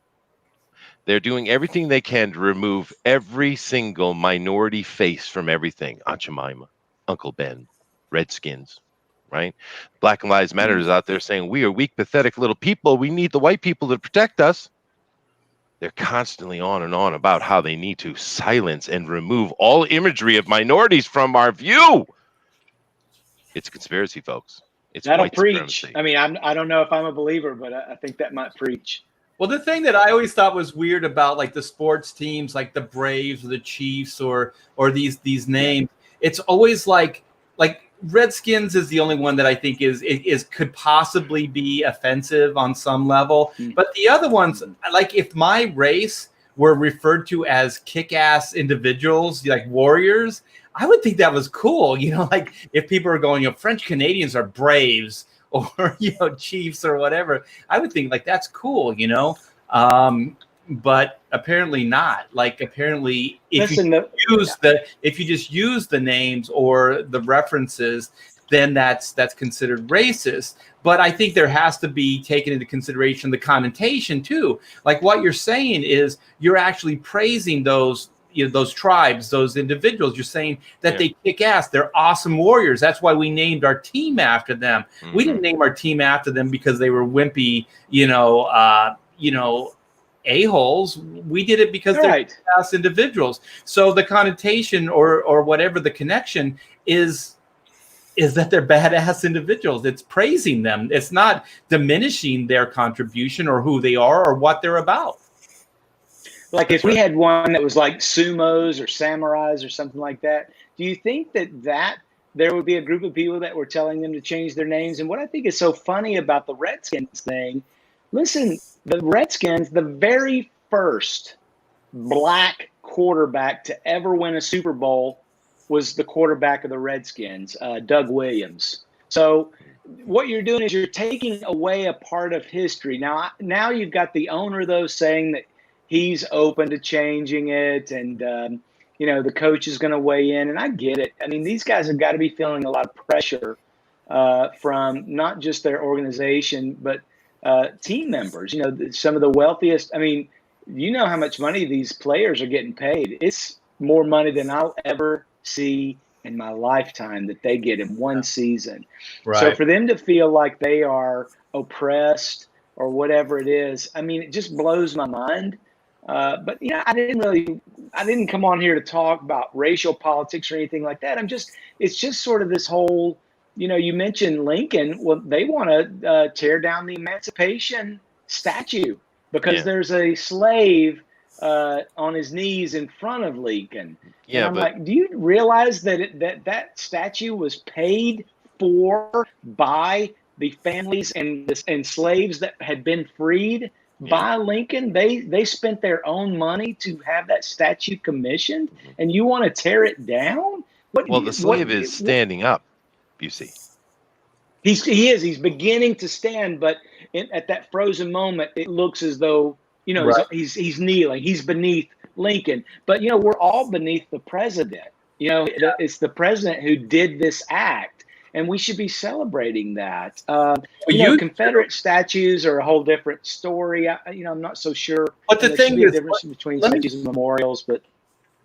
They're doing everything they can to remove every single minority face from everything. Aunt Jemima, Uncle Ben, Redskins, right? Black Lives Matter is out there saying, we are weak, pathetic little people. We need the white people to protect us. They're constantly on and on about how they need to silence and remove all imagery of minorities from our view. It's a conspiracy, folks. It's That'll white preach. supremacy. I mean, I don't know if I'm a believer, but I think that might preach. Well, the thing that I always thought was weird about like the sports teams, like the Braves or the Chiefs or these names, it's always like Redskins is the only one that I think is could possibly be offensive on some level. But the other ones, like if my race were referred to as kick-ass individuals, like warriors, I would think that was cool. You know, like if people are going, French Canadians are braves, or Chiefs or whatever, I would think like that's cool, but apparently not. Like apparently if you just use the names or the references, then that's considered racist. But I think there has to be taken into consideration the connotation too. Like what you're saying is you're actually praising those tribes, those individuals. You're saying that they kick ass. They're awesome warriors. That's why we named our team after them. Mm-hmm. We didn't name our team after them because they were wimpy, a-holes. We did it because they're kick ass individuals. So the connotation or whatever the connection is that they're badass individuals. It's praising them. It's not diminishing their contribution or who they are or what they're about. Like if we had one that was like sumos or samurais or something like that, do you think that there would be a group of people that were telling them to change their names? And what I think is so funny about the Redskins thing, listen, the Redskins, the very first black quarterback to ever win a Super Bowl was the quarterback of the Redskins, Doug Williams. So what you're doing is you're taking away a part of history. Now you've got the owner, though, saying that he's open to changing it, and the coach is going to weigh in, and I get it. I mean, these guys have got to be feeling a lot of pressure from not just their organization, but team members. Some of the wealthiest. I mean, how much money these players are getting paid. It's more money than I'll ever see in my lifetime that they get in one season. Right. So for them to feel like they are oppressed or whatever it is, I mean, it just blows my mind. But I didn't come on here to talk about racial politics or anything like that. It's just sort of this whole, you mentioned Lincoln. Well, they want to tear down the Emancipation statue because there's a slave on his knees in front of Lincoln. Yeah, and I'm like, do you realize that statue was paid for by the families and slaves that had been freed? By Lincoln? They spent their own money to have that statue commissioned, and you want to tear it down? The slave is standing up, you see. He is. He's beginning to stand, but at that frozen moment, it looks as though, he's kneeling. He's beneath Lincoln. But, we're all beneath the president. It's the president who did this act. And we should be celebrating that. Confederate statues are a whole different story. I'm not so sure. But the thing is, difference between statues and memorials. But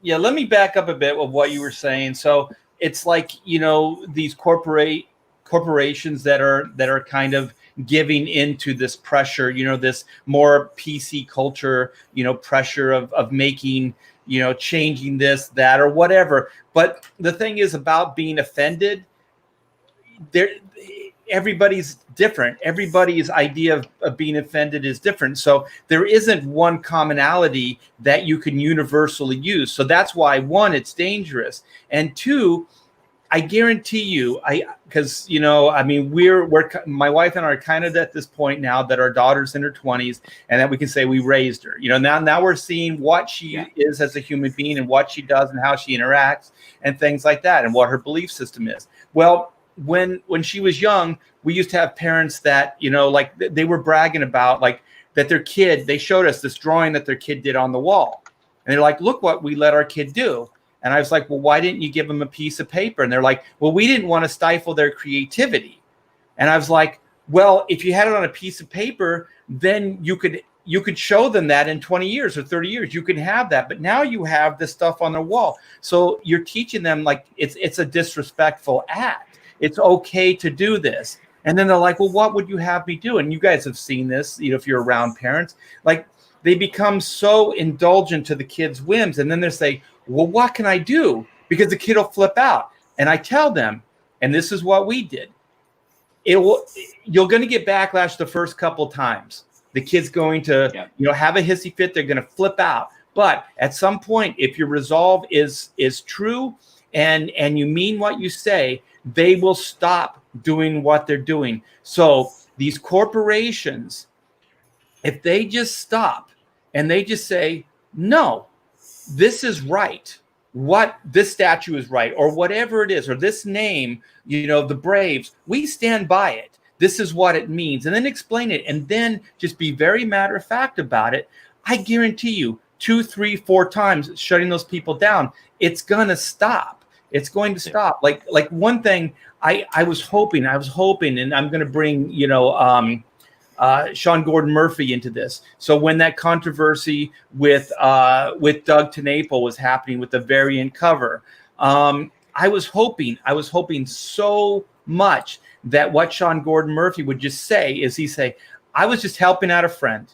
let me back up a bit with what you were saying. So it's like these corporations that are kind of giving into this pressure. This more PC culture. Pressure of making. Changing this, that, or whatever. But the thing is about being offended. Everybody's different. Everybody's idea of being offended is different. So there isn't one commonality that you can universally use. So that's why, one, it's dangerous. And two, I guarantee you, because we're my wife and I are kind of at this point now that our daughter's in her 20s, and that we can say we raised her. Now we're seeing what she is as a human being and what she does and how she interacts and things like that, and what her belief system is. Well, when she was young, we used to have parents that, they were bragging about, like, that their kid, they showed us this drawing that their kid did on the wall. And they're like, look what we let our kid do. And I was like, well, why didn't you give them a piece of paper? And they're like, well, we didn't want to stifle their creativity. And I was like, well, if you had it on a piece of paper, then you could show them that in 20 years or 30 years. You can have that. But now you have this stuff on the wall. So you're teaching them like it's a disrespectful act. It's okay to do this. And then they're like, well, what would you have me do? And you guys have seen this, if you're around parents, like they become so indulgent to the kids' whims. And then they say, well, what can I do? Because the kid will flip out. And I tell them, and this is what we did. You're going to get backlash the first couple times. The kid's going to, have a hissy fit. They're going to flip out. But at some point, if your resolve is true and you mean what you say, they will stop doing what they're doing. So these corporations, if they just stop and they just say, no, this is right. What this statue is right, or whatever it is, or this name, the Braves, we stand by it. This is what it means. And then explain it. And then just be very matter of fact about it. I guarantee you 2, 3, 4 times shutting those people down, it's going to stop. It's going to stop. Like one thing I was hoping, and I'm going to bring, Sean Gordon Murphy into this. So when that controversy with Doug TenNapel was happening with the variant cover, I was hoping so much that what Sean Gordon Murphy would just say is I was just helping out a friend.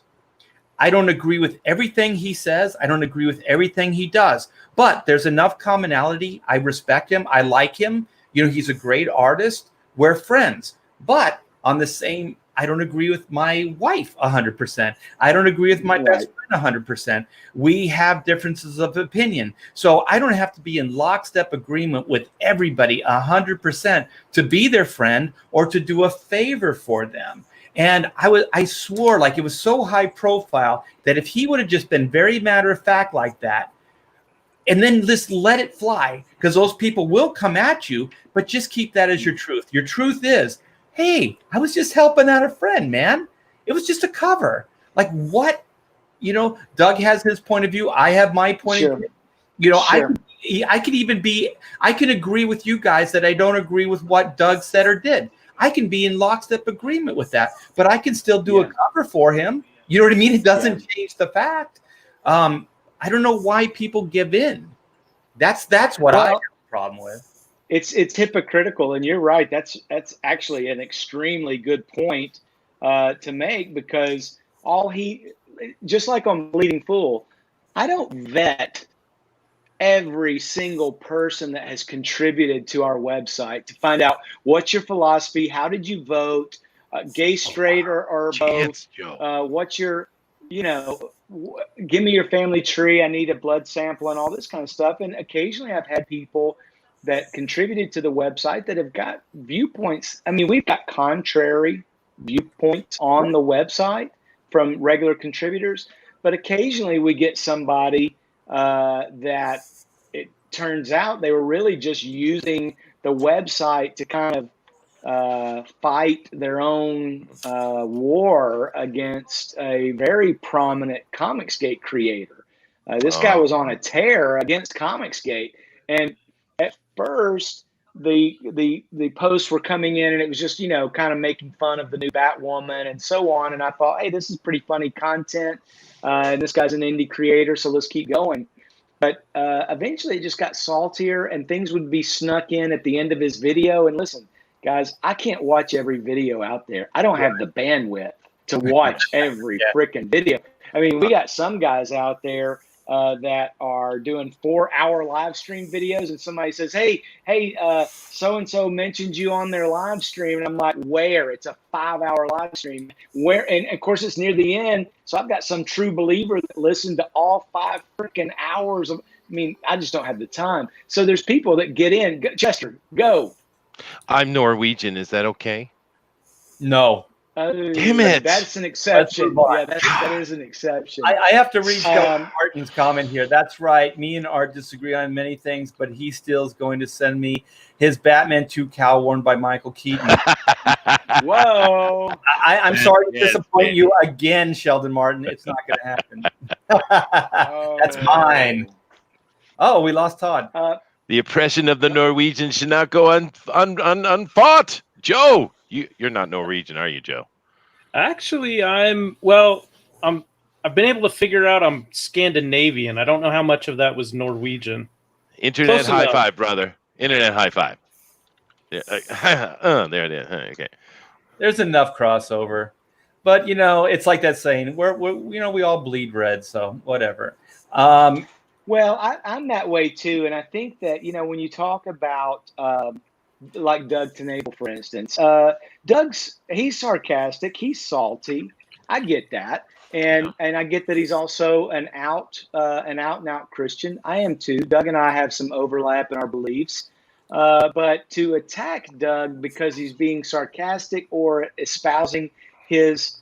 I don't agree with everything he says. I don't agree with everything he does, but there's enough commonality. I respect him. I like him. He's a great artist. We're friends, but on the same, I don't agree with my wife 100%. I don't agree with my best friend 100%. We have differences of opinion. So I don't have to be in lockstep agreement with everybody 100% to be their friend or to do a favor for them. And I swore, like, it was so high profile that if he would have just been very matter of fact like that, and then just let it fly, because those people will come at you, but just keep that as your truth. Your truth is, hey, I was just helping out a friend, man. It was just a cover. Like, what? Doug has his point of view. I have my point of view. I can agree with you guys that I don't agree with what Doug said or did. I can be in lockstep agreement with that, but I can still do a cover for him. You know what I mean? It doesn't change the fact. I don't know why people give in. That's what I have a problem with. It's hypocritical, and you're right. That's actually an extremely good point to make, because just like on Bleeding Fool, I don't vet every single person that has contributed to our website to find out what's your philosophy, how did you vote, gay, straight, or both, what's your, give me your family tree, I need a blood sample and all this kind of stuff. And occasionally I've had people that contributed to the website that have got viewpoints. I mean, we've got contrary viewpoints on the website from regular contributors, but occasionally we get somebody that it turns out they were really just using the website to kind of fight their own war against a very prominent Comicsgate creator. This guy was on a tear against Comicsgate, and at first the posts were coming in and it was just, kind of making fun of the new Batwoman and so on. And I thought, hey, this is pretty funny content. And this guy's an indie creator, so let's keep going. But eventually it just got saltier, and things would be snuck in at the end of his video. And listen, guys, I can't watch every video out there. I don't have the bandwidth to watch every freaking video. I mean, we got some guys out there that are doing 4-hour live stream videos, and somebody says, hey, so-and-so mentioned you on their live stream. And I'm like, where? It's a 5-hour live stream. Where? And of course it's near the end. So I've got some true believer that listened to all 5 freaking hours of, I just don't have the time. So there's people that get in. Chester, go. I'm Norwegian. Is that okay? No. Damn it. That's an exception. move on. Yeah, that is an exception. I have to read Martin's comment here. That's right. Me and Art disagree on many things, but he still is going to send me his Batman 2 cowl worn by Michael Keaton. Whoa. I'm sorry to disappoint you again, Sheldon Martin. It's not going to happen. That's mine. Oh, we lost Todd. The oppression of the Norwegians should not go unfought. Joe, you're not Norwegian, are you, Joe? Actually, I've been able to figure out I'm Scandinavian. I don't know how much of that was Norwegian. Internet Close high enough. five, brother. Internet high five. Yeah, there it is. Okay. There's enough crossover, but it's like that saying. We all bleed red, so whatever. Well, I'm that way too, and I think that when you talk about like Doug Tenable, for instance, he's sarcastic, he's salty. I get that, and I get that he's also an out and out Christian. I am too. Doug and I have some overlap in our beliefs, but to attack Doug because he's being sarcastic or espousing his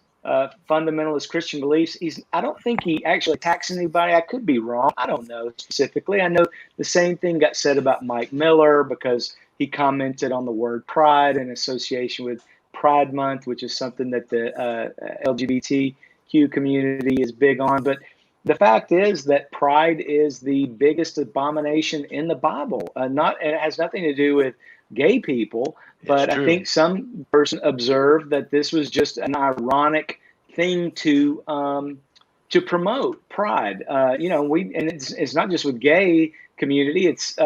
fundamentalist Christian beliefs, I don't think he actually attacks anybody. I could be wrong. I don't know specifically. I know the same thing got said about Mike Miller because he commented on the word pride in association with Pride Month, which is something that the LGBTQ community is big on. But the fact is that pride is the biggest abomination in the Bible. It has nothing to do with gay people, but I think some person observed that this was just an ironic thing to promote pride. And it's not just with gay community; it's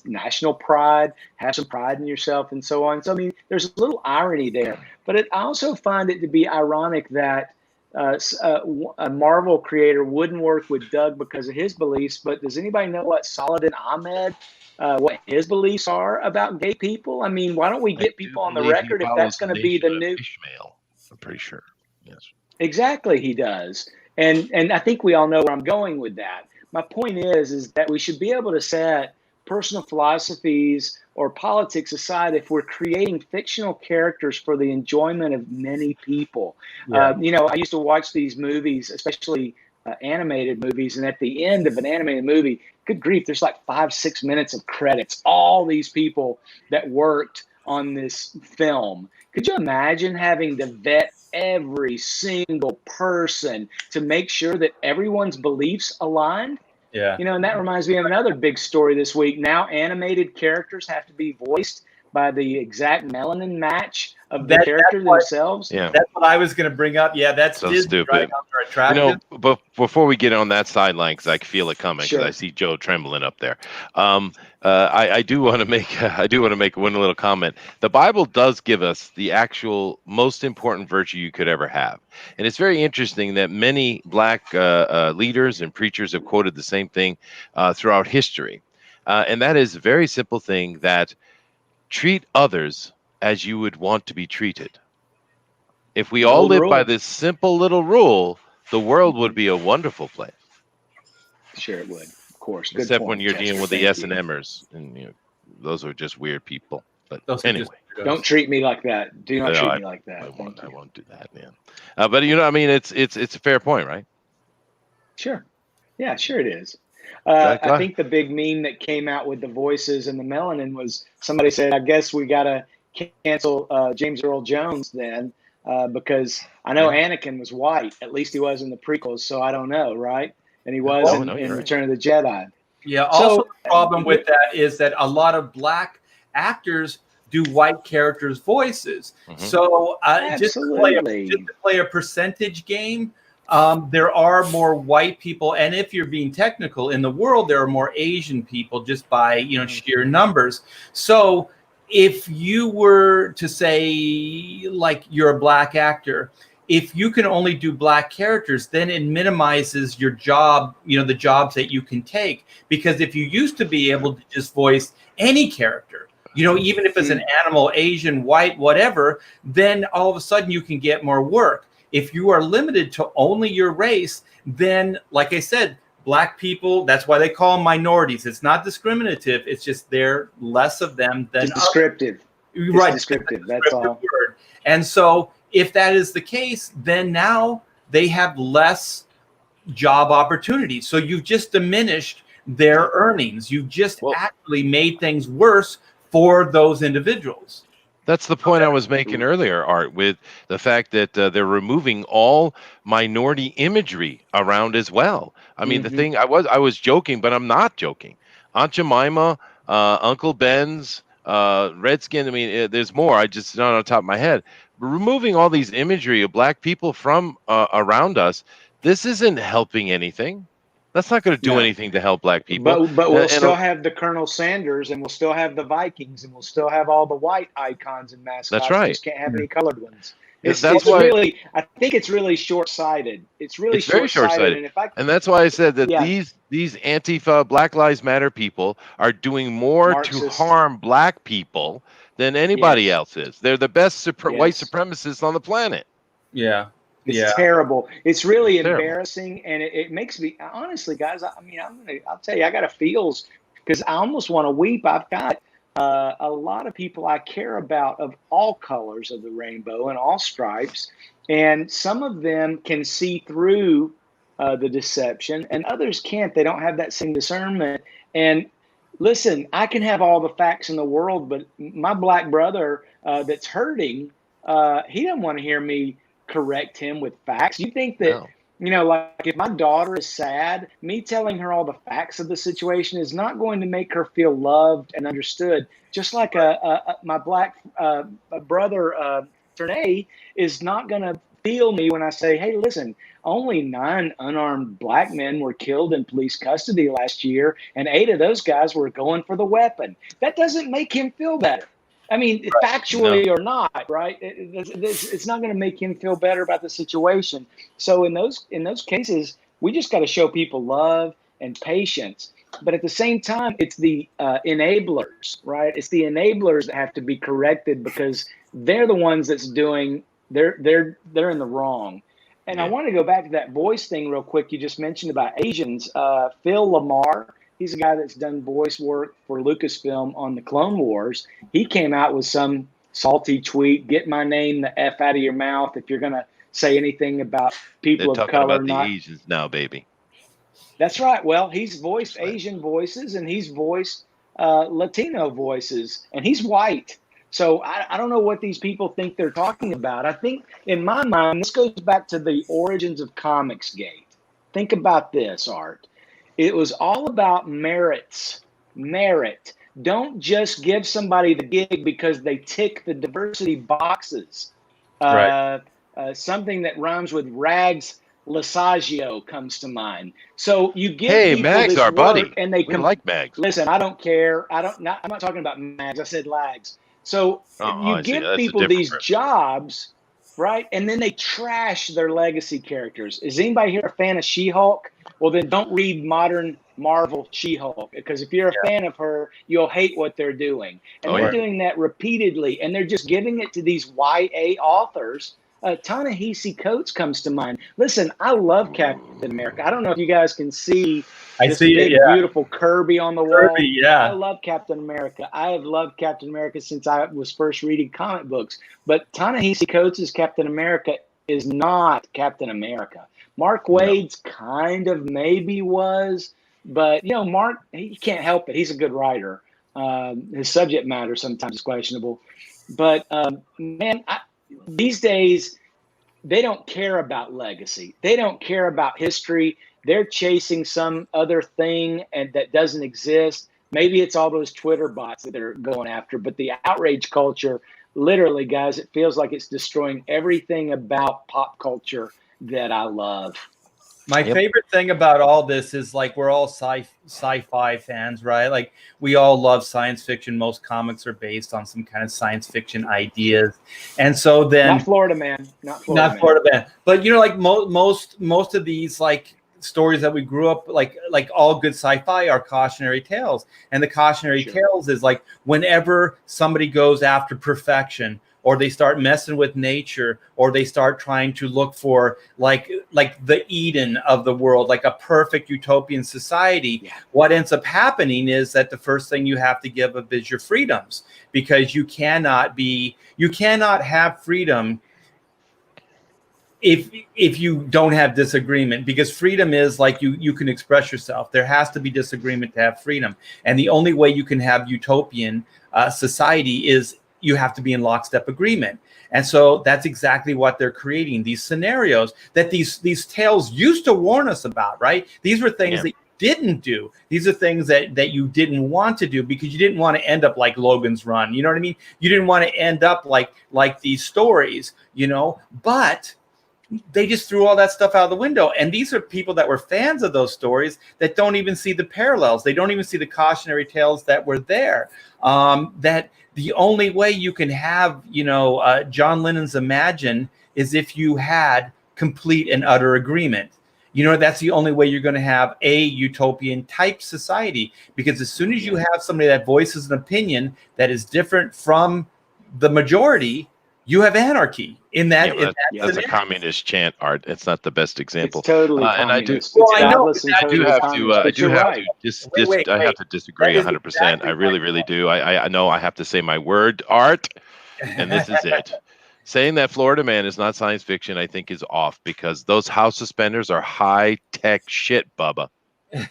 national pride. Have some pride in yourself, and so on. So I mean, there's a little irony there, but I also find it to be ironic that a Marvel creator wouldn't work with Doug because of his beliefs. But does anybody know what Saladin Ahmed? What his beliefs are about gay people? I mean, why don't we get people on the record if that's going to be the new Ishmael? I'm pretty sure. Yes. Exactly, he does, and I think we all know where I'm going with that. My point is that we should be able to set personal philosophies or politics aside if we're creating fictional characters for the enjoyment of many people. Yeah. I used to watch these movies, especially animated movies, and at the end of an animated movie, good grief, there's like 5-6 minutes of credits. All these people that worked on this film. Could you imagine having to vet every single person to make sure that everyone's beliefs aligned? Yeah. And that reminds me of another big story this week. Now animated characters have to be voiced by the exact melanin match of the character themselves. Yeah. That's what I was going to bring up. Yeah, that's so Disney, stupid. Right? Attractive. But before we get on that sideline, because I can feel it coming, because Sure. I see Joe trembling up there. I do want to make one little comment. The Bible does give us the actual most important virtue you could ever have, and it's very interesting that many black leaders and preachers have quoted the same thing throughout history, and that is a very simple thing that. Treat others as you would want to be treated. If we all lived by this simple little rule, the world would be a wonderful place. Sure it would, of course. Good Except point, when you're Chester. dealing with the Thank you. S&Mers, and those are just weird people. But Those are anyway, Don't treat me like that. Do not No, treat me like that. I Thank you. won't do that, man. But I mean, it's a fair point, right? Sure. Yeah, sure it is. Exactly. I think the big meme that came out with the voices and the melanin was somebody said, I guess we got to cancel James Earl Jones then because I know Anakin was white. At least he was in the prequels, so I don't know, right? And he was in Return of the Jedi. Yeah, also the problem with that is that a lot of black actors do white characters' voices. Mhm. So just to play a percentage game, there are more white people, and if you're being technical, in the world there are more Asian people just by sheer numbers. So if you were to say, like, you're a black actor, if you can only do black characters, then it minimizes your job, the jobs that you can take. Because if you used to be able to just voice any character, even if it's an animal, Asian, white, whatever, then all of a sudden you can get more work. If you are limited to only your race, then, like I said, black people, that's why they call them minorities. It's not discriminative. It's just there less of them than It's descriptive. Right. It's descriptive. That's all. Word. And so if that is the case, then now they have less job opportunities. So you've just diminished their earnings. You've just actually made things worse for those individuals. That's the point I was making earlier, Art, with the fact that they're removing all minority imagery around as well. I mean, the thing I was joking, but I'm not joking. Aunt Jemima, Uncle Ben's, Redskin. I mean, there's more. I just not on the top of my head. But removing all these imagery of black people from around us, this isn't helping anything. That's not going to do anything to help black people. But we'll still have the Colonel Sanders, and we'll still have the Vikings, and we'll still have all the white icons and mascots. That's right. We just can't have any colored ones. That's why really, I think it's really short-sighted. It's really very short-sighted. And that's why I said that these Antifa, Black Lives Matter people are doing more to harm black people than anybody else is. They're the best white supremacists on the planet. Yeah. It's terrible. It's really embarrassing, and it makes me honestly, guys. I mean, I'll tell you, I got a feels because I almost want to weep. I've got a lot of people I care about of all colors of the rainbow and all stripes, and some of them can see through the deception, and others can't. They don't have that same discernment. And listen, I can have all the facts in the world, but my black brother that's hurting, he doesn't want to hear me correct him with facts. You think that, like if my daughter is sad, me telling her all the facts of the situation is not going to make her feel loved and understood. Just like my black brother, Ternay, is not going to feel me when I say, hey, listen, only 9 unarmed black men were killed in police custody last year, and 8 of those guys were going for the weapon. That doesn't make him feel better. I mean, factually or not, right? It's not going to make him feel better about the situation. So in those cases, we just got to show people love and patience. But at the same time, it's the enablers, right? It's the enablers that have to be corrected because they're the ones that's doing. They're in the wrong. And I want to go back to that voice thing real quick. You just mentioned about Asians. Phil Lamar. He's a guy that's done voice work for Lucasfilm on the Clone Wars. He came out with some salty tweet, get my name the F out of your mouth if you're going to say anything about people of color. They're talking about the Asians now, baby. That's right. Well, he's voiced Asian voices and he's voiced Latino voices, and he's white. So I don't know what these people think they're talking about. I think in my mind, this goes back to the origins of Comicsgate. Think about this, Art. It was all about merit. Don't just give somebody the gig because they tick the diversity boxes. Something that rhymes with rags, Lesagio comes to mind. So you give people Mags, this our work buddy. And they like Mags. Listen, I don't care. I'm not talking about Mags. I said Lags. So you give people these jobs, right? And then they trash their legacy characters. Is anybody here a fan of She-Hulk? Well, then don't read modern Marvel She-Hulk, because if you're a fan of her, you'll hate what they're doing. And they're doing that repeatedly, and they're just giving it to these YA authors. Ta-Nehisi Coates comes to mind. Listen, I love Captain America. I don't know if you guys can see this big, beautiful Kirby on the wall. I love Captain America. I have loved Captain America since I was first reading comic books. But Ta-Nehisi Coates' Captain America is not Captain America. Mark Waid's kind of maybe was, but Mark, he can't help it. He's a good writer. His subject matter sometimes is questionable, but these days they don't care about legacy. They don't care about history. They're chasing some other thing and that doesn't exist. Maybe it's all those Twitter bots that they're going after, but the outrage culture, literally, guys, it feels like it's destroying everything about pop culture that I love. My favorite thing about all this is, like, we're all sci-fi fans, right? Like, we all love science fiction. Most comics are based on some kind of science fiction ideas. And so then not Florida Man. But like most of these like stories that we grew up like all good sci-fi are cautionary tales. And the cautionary tales is like whenever somebody goes after perfection, or they start messing with nature, or they start trying to look for like the Eden of the world, like a perfect utopian society. What ends up happening is that the first thing you have to give up is your freedoms, because you cannot have freedom if you don't have disagreement, because freedom is like you can express yourself. There has to be disagreement to have freedom, and the only way you can have utopian society is you have to be in lockstep agreement. And so that's exactly what they're creating, these scenarios that these tales used to warn us about, right? These were things that you didn't do. These are things that you didn't want to do because you didn't want to end up like Logan's Run. You know what I mean? You didn't want to end up like these stories, you know, but they just threw all that stuff out of the window. And these are people that were fans of those stories that don't even see the parallels. They don't even see the cautionary tales that were there. That the only way you can have, John Lennon's Imagine is if you had complete and utter agreement. You know, that's the only way you're going to have a utopian type society, because as soon as you have somebody that voices an opinion that is different from the majority, you have anarchy in that. That's a communist chant, Art. It's not the best example. It's totally and I do. communist. I have to disagree 100%. I really do. I know I have to say my word, Art, and this is it. Saying that Florida Man is not science fiction, I think, is off, because those house suspenders are high tech shit, Bubba.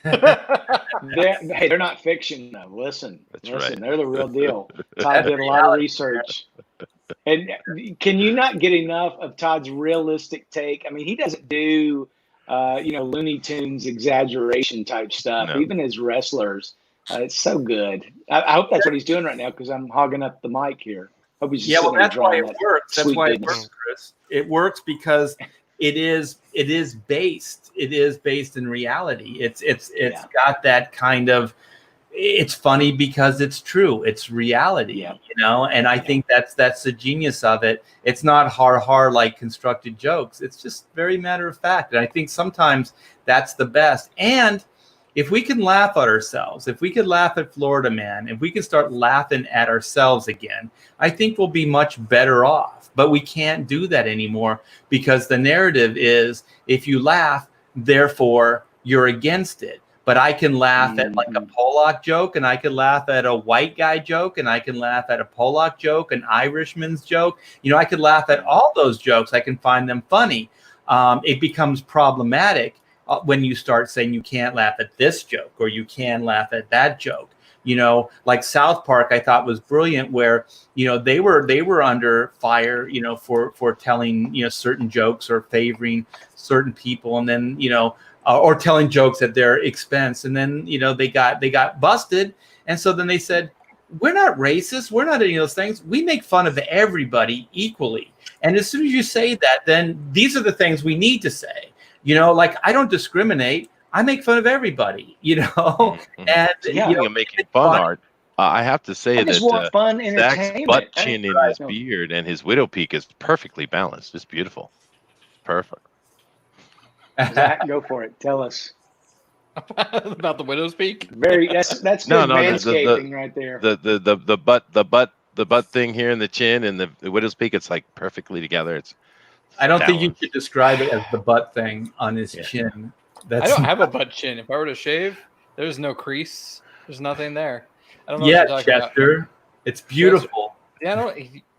They're not fiction, though. Listen, right. They're the real deal. Todd did a lot of research. And can you not get enough of Todd's realistic take? I mean, he doesn't do, Looney Tunes exaggeration type stuff, even as wrestlers. It's so good. I hope that's what he's doing right now, because I'm hogging up the mic here. Hope he's just that's why it works. That's why it works, Chris. It works because it is based in reality. It's got that kind of. It's funny because it's true. It's reality, and I think that's the genius of it. It's not har like constructed jokes. It's just very matter of fact. And I think sometimes that's the best. And if we can laugh at ourselves, if we could laugh at Florida Man, if we can start laughing at ourselves again, I think we'll be much better off. But we can't do that anymore, because the narrative is if you laugh, therefore you're against it. But I can laugh at like a Pollock joke, and I can laugh at a white guy joke, and I can laugh at a Pollock joke, an Irishman's joke. I could laugh at all those jokes. I can find them funny. It becomes problematic when you start saying you can't laugh at this joke or you can laugh at that joke. Like South Park, I thought was brilliant, where they were under fire, for telling certain jokes or favoring certain people, and then or telling jokes at their expense, and then they got busted, and so then they said, we're not racist, we're not any of those things, we make fun of everybody equally. And as soon as you say that, then these are the things we need to say. Like, I don't discriminate, I make fun of everybody. And you're making fun, Art. I have to say that fun Zach's butt chin in his beard and his widow peak is perfectly balanced. It's beautiful. Perfect. Zach, go for it. Tell us about the widow's peak. That's good manscaping right there. The butt thing here in the chin and the widow's peak. It's like perfectly together. I don't think you should describe it as the butt thing on his chin. I don't have a butt chin. If I were to shave, there's no crease. There's nothing there. I don't know. Yeah, Chester. It's beautiful.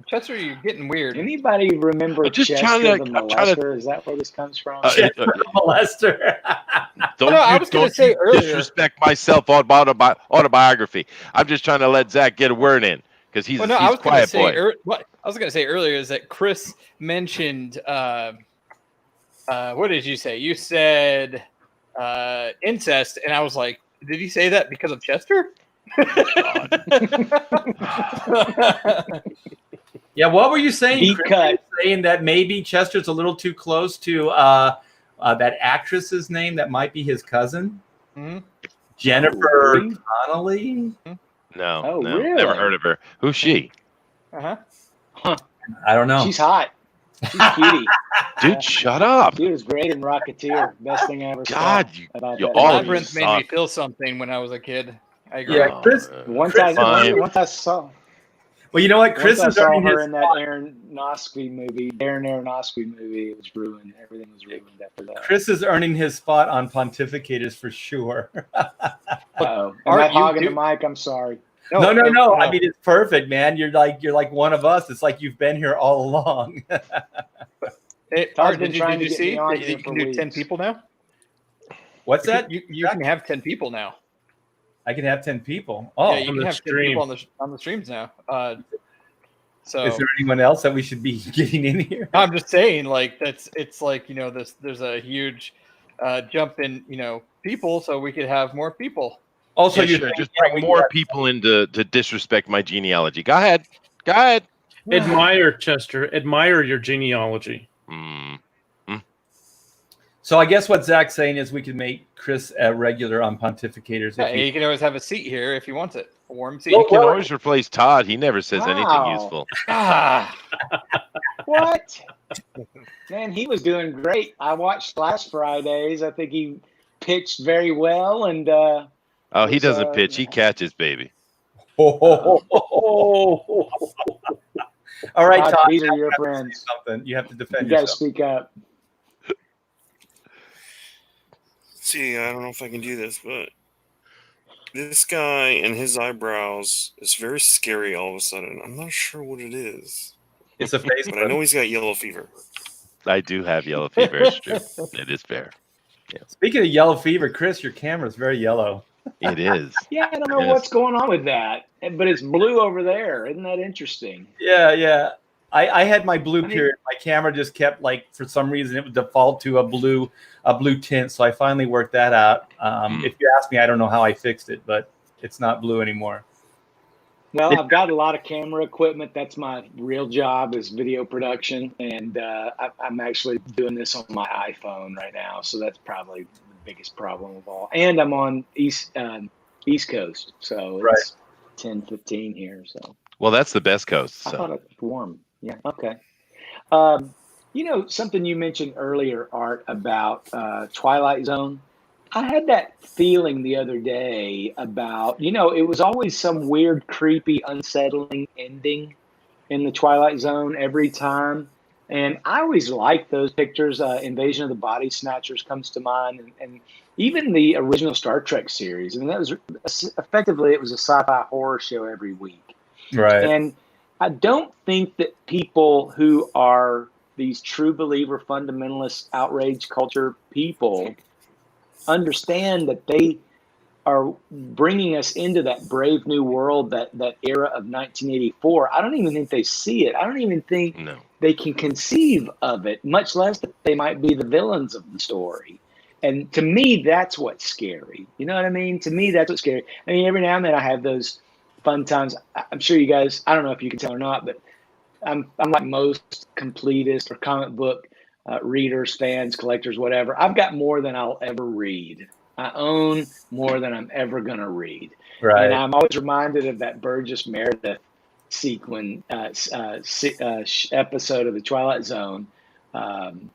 Chester, you're getting weird. Anybody remember Chester the Molester? Is that where this comes from? Chester the Molester. I was going to say earlier. Disrespect my self-autobiography. I'm just trying to let Zach get a word in, because he's a quiet boy. What I was going to say earlier is that Chris mentioned, what did you say? You said incest, and I was like, did he say that because of Chester? Yeah, what were you saying? Chris? Were you saying that maybe Chester's a little too close to that actress's name that might be his cousin? Mm-hmm. Jennifer Connelly? No, really? Never heard of her. Who's she? Uh-huh. Huh. I don't know. She's hot. She's cutie. Dude, shut up. She was great in Rocketeer. Best thing I ever saw. God, you all Labyrinth made me feel something when I was a kid. I agree. Yeah, Chris. Once I saw. Well, you know what? Chris is saw her in that Darren Aronofsky movie. It was ruined. Everything was ruined after that. Chris is earning his spot on Pontificators for sure. Uh-oh. Am I hogging the mic? I'm sorry. No. I mean, it's perfect, man. You're like one of us. It's like you've been here all along. Todd's Did been trying you to get see me on that here you for can do 10 weeks. people now? What's that? You can have 10 people now. I can have 10 people. Oh, Yeah, you can have 10 people on the streams now. So is there anyone else that we should be getting in here? I'm just saying, like it's like there's a huge jump in people, so we could have more people. Also, Yeah, sure. Just bring more people in to disrespect my genealogy. Go ahead. Admire, Chester. Admire your genealogy. So I guess what Zach's saying is we could make Chris a regular on Pontificators. Yeah, you can always have a seat here if you want it. A warm seat. You can always replace Todd. He never says anything useful. What? Man, he was doing great. I watched last Friday's. I think he pitched very well, and he doesn't pitch. He catches, baby. All right, Todd. These are your friends. Something you have to defend. You got to yourself. speak up. See, I don't know if I can do this, but this guy and his eyebrows is very scary all of a sudden. I'm not sure what it is. It's a face. But I know he's got yellow fever. I do have yellow fever. It's true. It is fair. Yeah. Speaking of yellow fever, Chris, your camera is very yellow. It is. Yeah, I don't know what's going on with that, but it's blue over there. Isn't that interesting? Yeah. I had my blue period. My camera just kept for some reason it would default to a blue tint. So I finally worked that out. If you ask me, I don't know how I fixed it, but it's not blue anymore. Well, I've got a lot of camera equipment. That's my real job is video production, and I'm actually doing this on my iPhone right now. So that's probably the biggest problem of all. And I'm on East Coast, so it's 10:15 here. So well, that's the best coast. So. I thought it was warm. Yeah. Okay. Something you mentioned earlier, Art, about Twilight Zone. I had that feeling the other day about, it was always some weird, creepy, unsettling ending in the Twilight Zone every time. And I always liked those pictures. Invasion of the Body Snatchers comes to mind. And even the original Star Trek series. I mean, that was effectively, it was a sci-fi horror show every week. Right. And I don't think that people who are these true believer, fundamentalist, outrage culture people understand that they are bringing us into that brave new world, that era of 1984. I don't even think they see it. I don't even think they can conceive of it, much less that they might be the villains of the story. And to me, that's what's scary. You know what I mean? To me, that's what's scary. I mean, every now and then I have those fun times. I'm sure you guys, I don't know if you can tell or not, but I'm like most completist or comic book readers, fans, collectors, whatever. I've got more than I'll ever read. I own more than I'm ever going to read. Right. And I'm always reminded of that Burgess Meredith episode of The Twilight Zone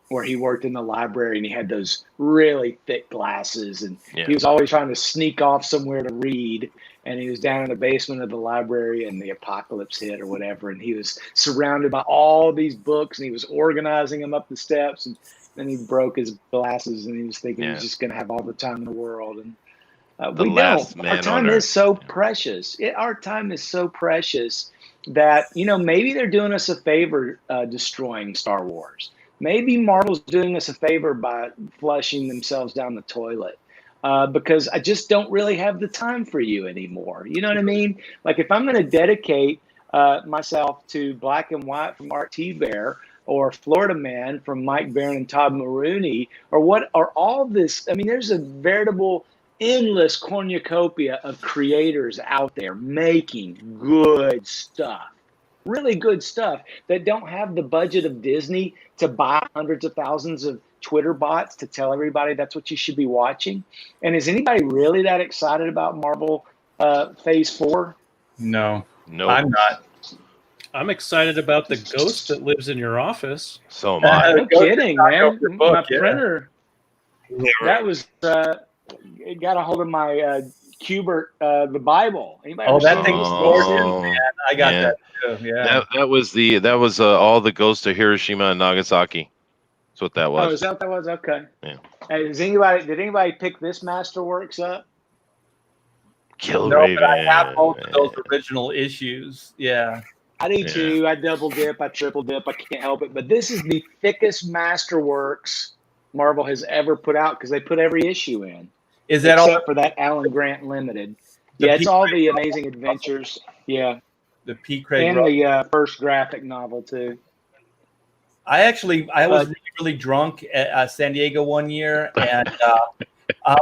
where he worked in the library and he had those really thick glasses and he was always trying to sneak off somewhere to read. And he was down in the basement of the library and the apocalypse hit or whatever. And he was surrounded by all these books and he was organizing them up the steps. And then he broke his glasses and he was thinking he was just going to have all the time in the world. And we don't. Our time is so precious. Our time is so precious that, maybe they're doing us a favor destroying Star Wars. Maybe Marvel's doing us a favor by flushing themselves down the toilet. Because I just don't really have the time for you anymore. You know what I mean? Like if I'm going to dedicate myself to Black and White from Art T. Bear or Florida Man from Mike Barron and Todd Maroney or all this. I mean, there's a veritable endless cornucopia of creators out there making good stuff. Really good stuff that don't have the budget of Disney to buy hundreds of thousands of Twitter bots to tell everybody that's what you should be watching. And is anybody really that excited about Marvel Phase 4? No, I'm not. I'm excited about the ghost that lives in your office. So am I. No kidding, man. My printer. That was it got a hold of my Cubert, the Bible. Anybody that thing's gorgeous, man. I got that too. Yeah. That was all the ghosts of Hiroshima and Nagasaki. That's what that was. Oh, is that what that was? Okay. Yeah. Hey, did anybody pick this Masterworks up? No, but I have both of those original issues. Yeah. I do too. I double dip. I triple dip. I can't help it. But this is the thickest Masterworks Marvel has ever put out because they put every issue in. Is that except all? for that Alan Grant Limited? The Yeah, it's all Craig the Russell? Amazing Adventures. Yeah, The P. Craig and Russell. the first graphic novel too. I was really, really drunk at San Diego one year, and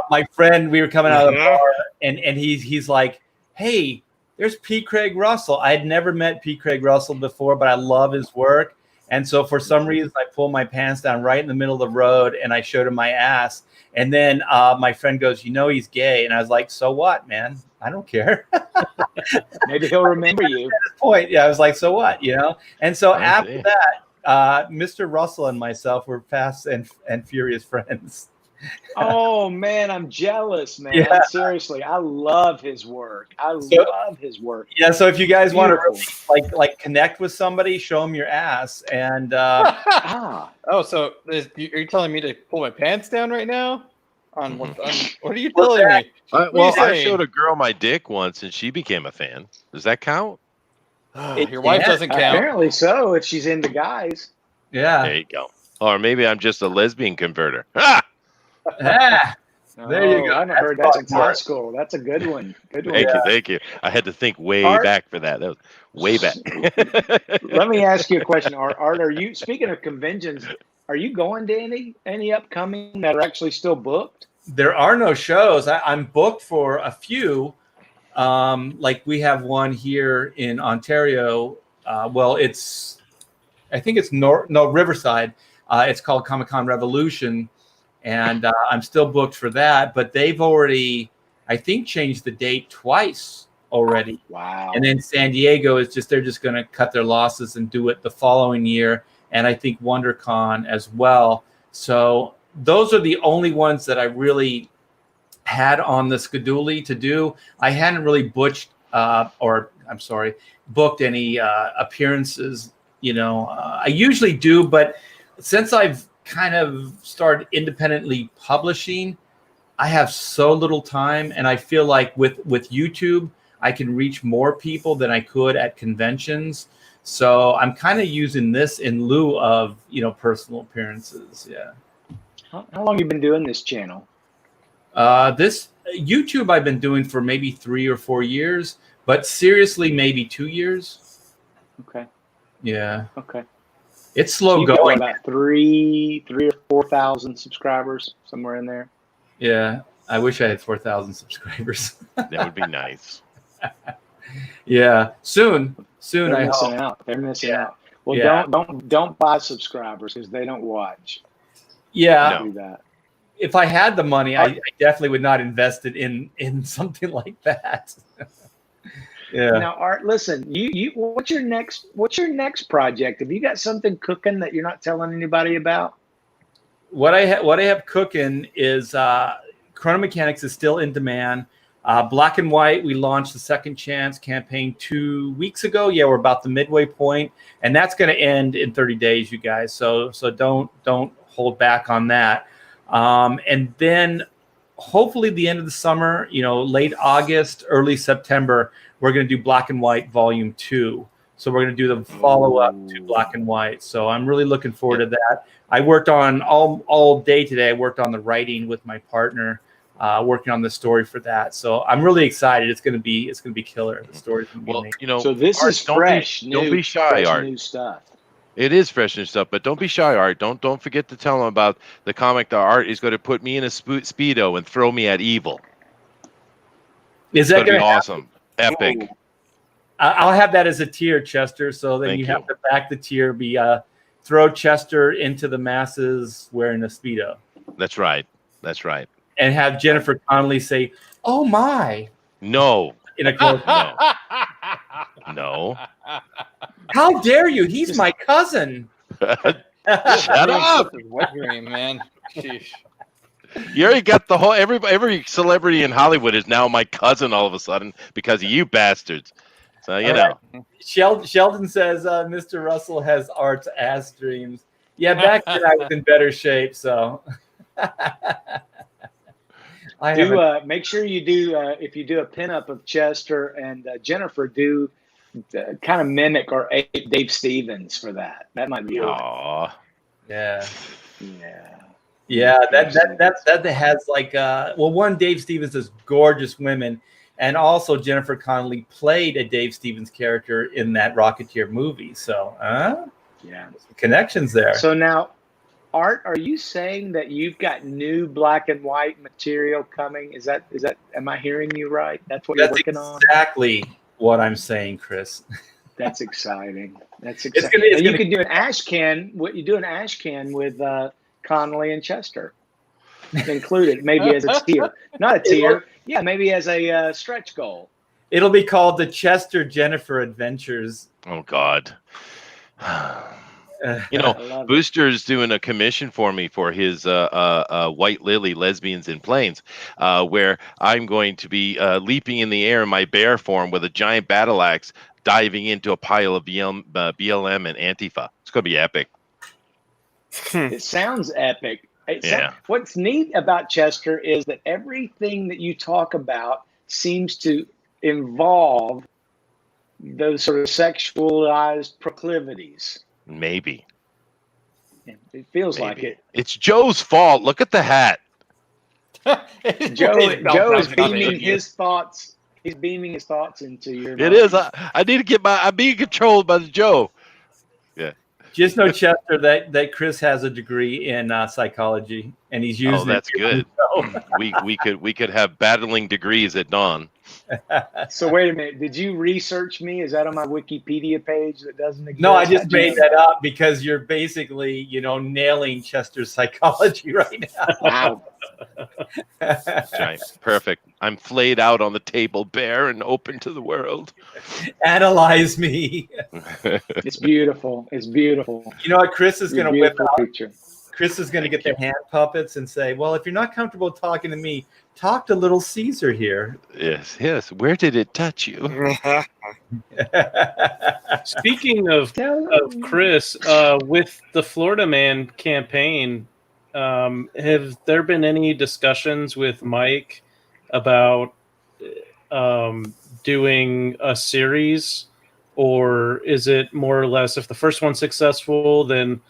my friend, we were coming out of the bar, and he's like, "Hey, there's P. Craig Russell." I had never met P. Craig Russell before, but I love his work. And so for some reason, I pulled my pants down right in the middle of the road, and I showed him my ass. And then my friend goes, "You know he's gay," and I was like, "So what, man? I don't care." Maybe he'll remember you. At this point, yeah, I was like, "So what?" You know. And so I after see. that, Mr. Russell and myself were fast and furious friends. Oh man, I'm jealous, man. Yeah. Seriously, I love his work. I So- love his work. Yeah, so if you guys want to Beautiful. really, like connect with somebody, show them your ass, and Ah, Oh, so are you telling me to pull my pants down right now? On what are you What's telling that? me? Well, you I saying? showed a girl my dick once, and she became a fan. Does that count? Your wife can. doesn't count. apparently so. If she's into guys, yeah, There you go. Or maybe I'm just a lesbian converter. Ah! ah, There you go. I haven't That's heard that since fun. high school. That's a good one. Good one. Thank you. I had to think way Art- back for that. That was way back. Let me ask you a question, Art. Are you, speaking of conventions, are you going to any upcoming that are actually still booked? There are no shows. I'm booked for a few. Like we have one here in Ontario. Well, I think it's Riverside. It's called Comic-Con Revolution, and I'm still booked for that. But they've already, I think, changed the date twice already. Wow. And then San Diego they're just going to cut their losses and do it the following year. And I think WonderCon as well. So those are the only ones that I really had on the schedule to do. I hadn't really booked any appearances. You know, I usually do, but since I've kind of started independently publishing, I have so little time, and I feel like with YouTube, I can reach more people than I could at conventions. So I'm kind of using this in lieu of, personal appearances. Yeah. How long have you been doing this channel? This YouTube I've been doing for maybe 3 or 4 years, but seriously, maybe 2 years. Okay. Yeah. Okay. It's slow So you've got, going. about 3 or 4,000 subscribers, somewhere in there. Yeah. I wish I had 4,000 subscribers. That would be nice. Yeah. Soon. They're I missing hope. out. They're missing Yeah. out. Well, Yeah. don't buy subscribers because they don't watch. Yeah. No. Do that. If I had the money, I definitely would not invest it in something like that. Yeah. Now, Art, listen. You what's your next project? Have you got something cooking that you're not telling anybody about? What I have cooking is Chrono Mechanics is still in demand. Black and White, we launched the Second Chance campaign 2 weeks ago. Yeah, we're about the midway point, and that's going to end in 30 days, you guys. So don't hold back on that. And then hopefully the end of the summer, late August, early September, we're going to do Black and White Volume 2. So we're going to do the follow-up to Black and White. So I'm really looking forward to that. I worked on all day today. I worked on the writing with my partner, working on the story for that. So I'm really excited. It's going to be killer. The story's going to be Well, amazing. So this Art, is fresh. don't be shy, fresh Art. new stuff. It is fresh and stuff, but don't be shy, Art. Don't forget to tell them about the comic that Art is going to put me in a Speedo and throw me at evil. Is It's that going to be going to awesome. Epic. I'll have that as a tier, Chester. So then Thank you you. have to back the tier, be throw Chester into the masses wearing a Speedo. That's right. And have Jennifer Connelly say, "Oh my," No. in a close. No. How dare you? He's my cousin. Shut up. Wet dream, man. Sheesh. You already got the whole every celebrity in Hollywood is now my cousin all of a sudden because of you bastards. So you know. Sheldon says Mr. Russell has Art's ass dreams. Yeah, back then I was in better shape, so. Make sure you do if you do a pinup of Chester and Jennifer, do kind of mimic or ape Dave Stevens for that. That might be. Aw. Yeah. Yeah. Yeah, that has like one, Dave Stevens is gorgeous women, and also Jennifer Connelly played a Dave Stevens character in that Rocketeer movie. So, yeah, some connections there. So now, Art, are you saying that you've got new black and white material coming? Is that? Am I hearing you right? That's what you're working on. Exactly what I'm saying, Chris. That's exciting. That's exciting. And you could do an ash can. What you do an ash can with Connolly and Chester included, maybe as a tier, not a tier. Yeah, maybe as a stretch goal. It'll be called the Chester Jennifer Adventures. Oh God. Booster's doing a commission for me for his White Lily Lesbians in Planes, where I'm going to be leaping in the air in my bear form with a giant battle axe, diving into a pile of BLM and Antifa. It's going to be epic. It sounds epic. Yeah. What's neat about Chester is that everything that you talk about seems to involve those sort of sexualized proclivities. Maybe. It feels like it. It's Joe's fault. Look at the hat. Joe is beaming his thoughts. He's beaming his thoughts into your mind. It is. I need to get I'm being controlled by the Joe. Yeah. Just know, Chester, that Chris has a degree in psychology, and he's using. Oh, that's good. we could have battling degrees at dawn. So wait a minute. Did you research me? Is that on my Wikipedia page that doesn't exist? No, I just made that up because you're basically, nailing Chester's psychology right now. Wow. Giant. Perfect. I'm flayed out on the table, bare and open to the world. Analyze me. It's beautiful. It's beautiful. You know what? Chris is going to whip out. Picture. Chris is going to get the hand puppets and say, well, if you're not comfortable talking to me, talk to little Caesar here. Yes. Where did it touch you? Speaking of Chris, with the Florida Man campaign, have there been any discussions with Mike about doing a series, or is it more or less if the first one's successful, then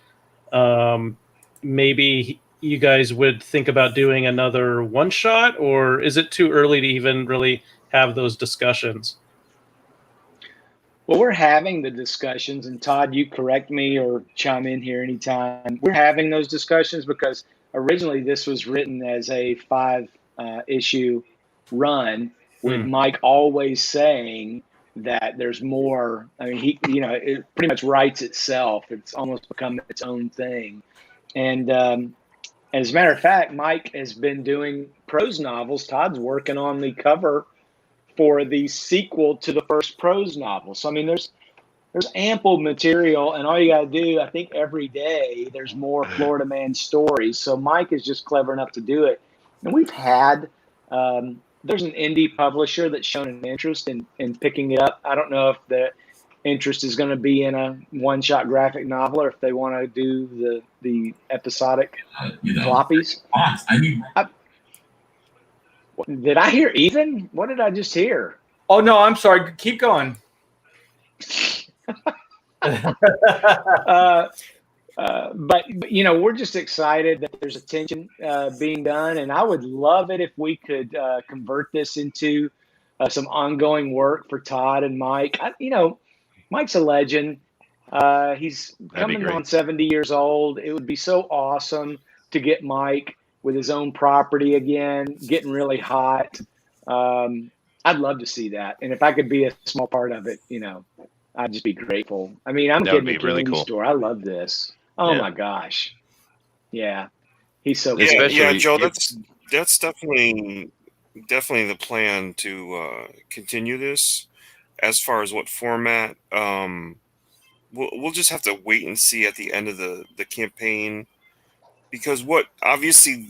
maybe you guys would think about doing another one shot, or is it too early to even really have those discussions? Well, we're having the discussions, and Todd, you correct me or chime in here anytime. We're having those discussions because originally this was written as a 5-issue run with Mike always saying that there's more. I mean, it pretty much writes itself. It's almost become its own thing. And as a matter of fact, Mike has been doing prose novels. Todd's working on the cover for the sequel to the first prose novel. So, I mean, there's ample material, and all you got to do, I think every day there's more Florida Man stories. So Mike is just clever enough to do it. And we've had, there's an indie publisher that's shown an interest in picking it up. I don't know if the interest is going to be in a one-shot graphic novel or if they want to do the episodic floppies. Did I hear Ethan? What did I just hear? Oh, no, I'm sorry. Keep going. But we're just excited that there's attention being done, and I would love it if we could convert this into some ongoing work for Todd and Mike. Mike's a legend. He's coming on 70 years old. It would be so awesome to get Mike with his own property again, getting really hot. I'd love to see that, and if I could be a small part of it, I'd just be grateful. I mean, I'm getting a really cool store. I love this. Oh my gosh. Yeah. He's so yeah, good. Yeah, Joe, that's definitely the plan to continue this. As far as what format, we'll just have to wait and see at the end of the campaign, because obviously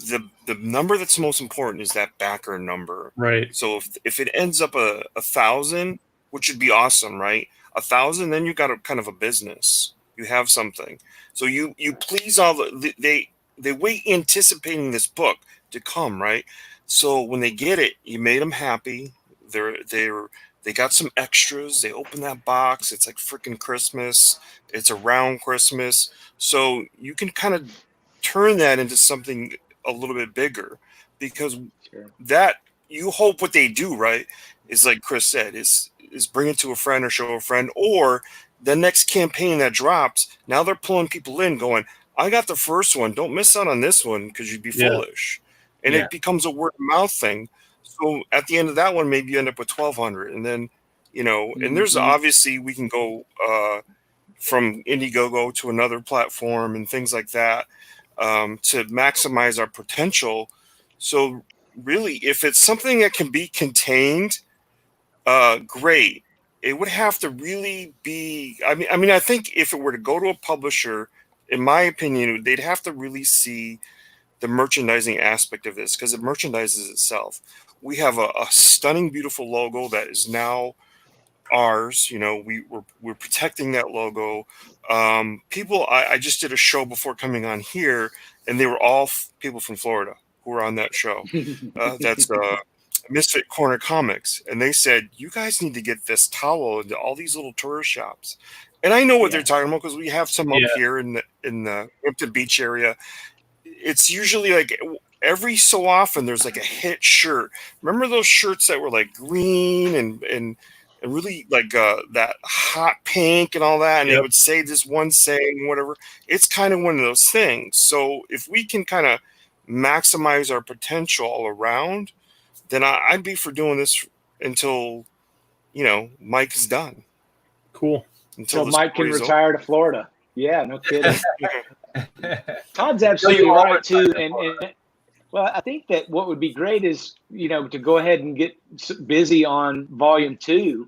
the number that's most important is that backer number. Right. So if it ends up 1,000, which would be awesome, right? 1,000, then you got a kind of a business. You have something. So you please all they wait anticipating this book to come, right? So when they get it, you made them happy. They got some extras. They open that box. It's like freaking Christmas. It's around Christmas. So you can kind of turn that into something a little bit bigger, because that, you hope what they do, right, is like Chris said, is bring it to a friend or show a friend, or the next campaign that drops, now they're pulling people in going, I got the first one. Don't miss out on this one because you'd be foolish. And it becomes a word of mouth thing. So at the end of that one, maybe you end up with 1,200. And then, and there's obviously, we can go from Indiegogo to another platform and things like that to maximize our potential. So really, if it's something that can be contained, great. It would have to really be, I mean, I think if it were to go to a publisher, in my opinion, they'd have to really see the merchandising aspect of this, because it merchandises itself. We have a stunning, beautiful logo that is now ours. We're protecting that logo. People, I just did a show before coming on here, and they were all people from Florida who were on that show. That's Misfit Corner Comics, and they said, you guys need to get this towel into all these little tourist shops. And I know what they're talking about, because we have some up here in the Hampton Beach area. It's usually like every so often there's like a hit shirt. Remember those shirts that were like green and really like that hot pink and all that, and they would say this one saying, whatever. It's kind of one of those things. So if we can kind of maximize our potential all around, then I'd be for doing this until Mike is done. Cool. Until Mike can retire to Florida. Yeah, no kidding. Todd's absolutely right too, and well, I think that what would be great is to go ahead and get busy on Volume 2,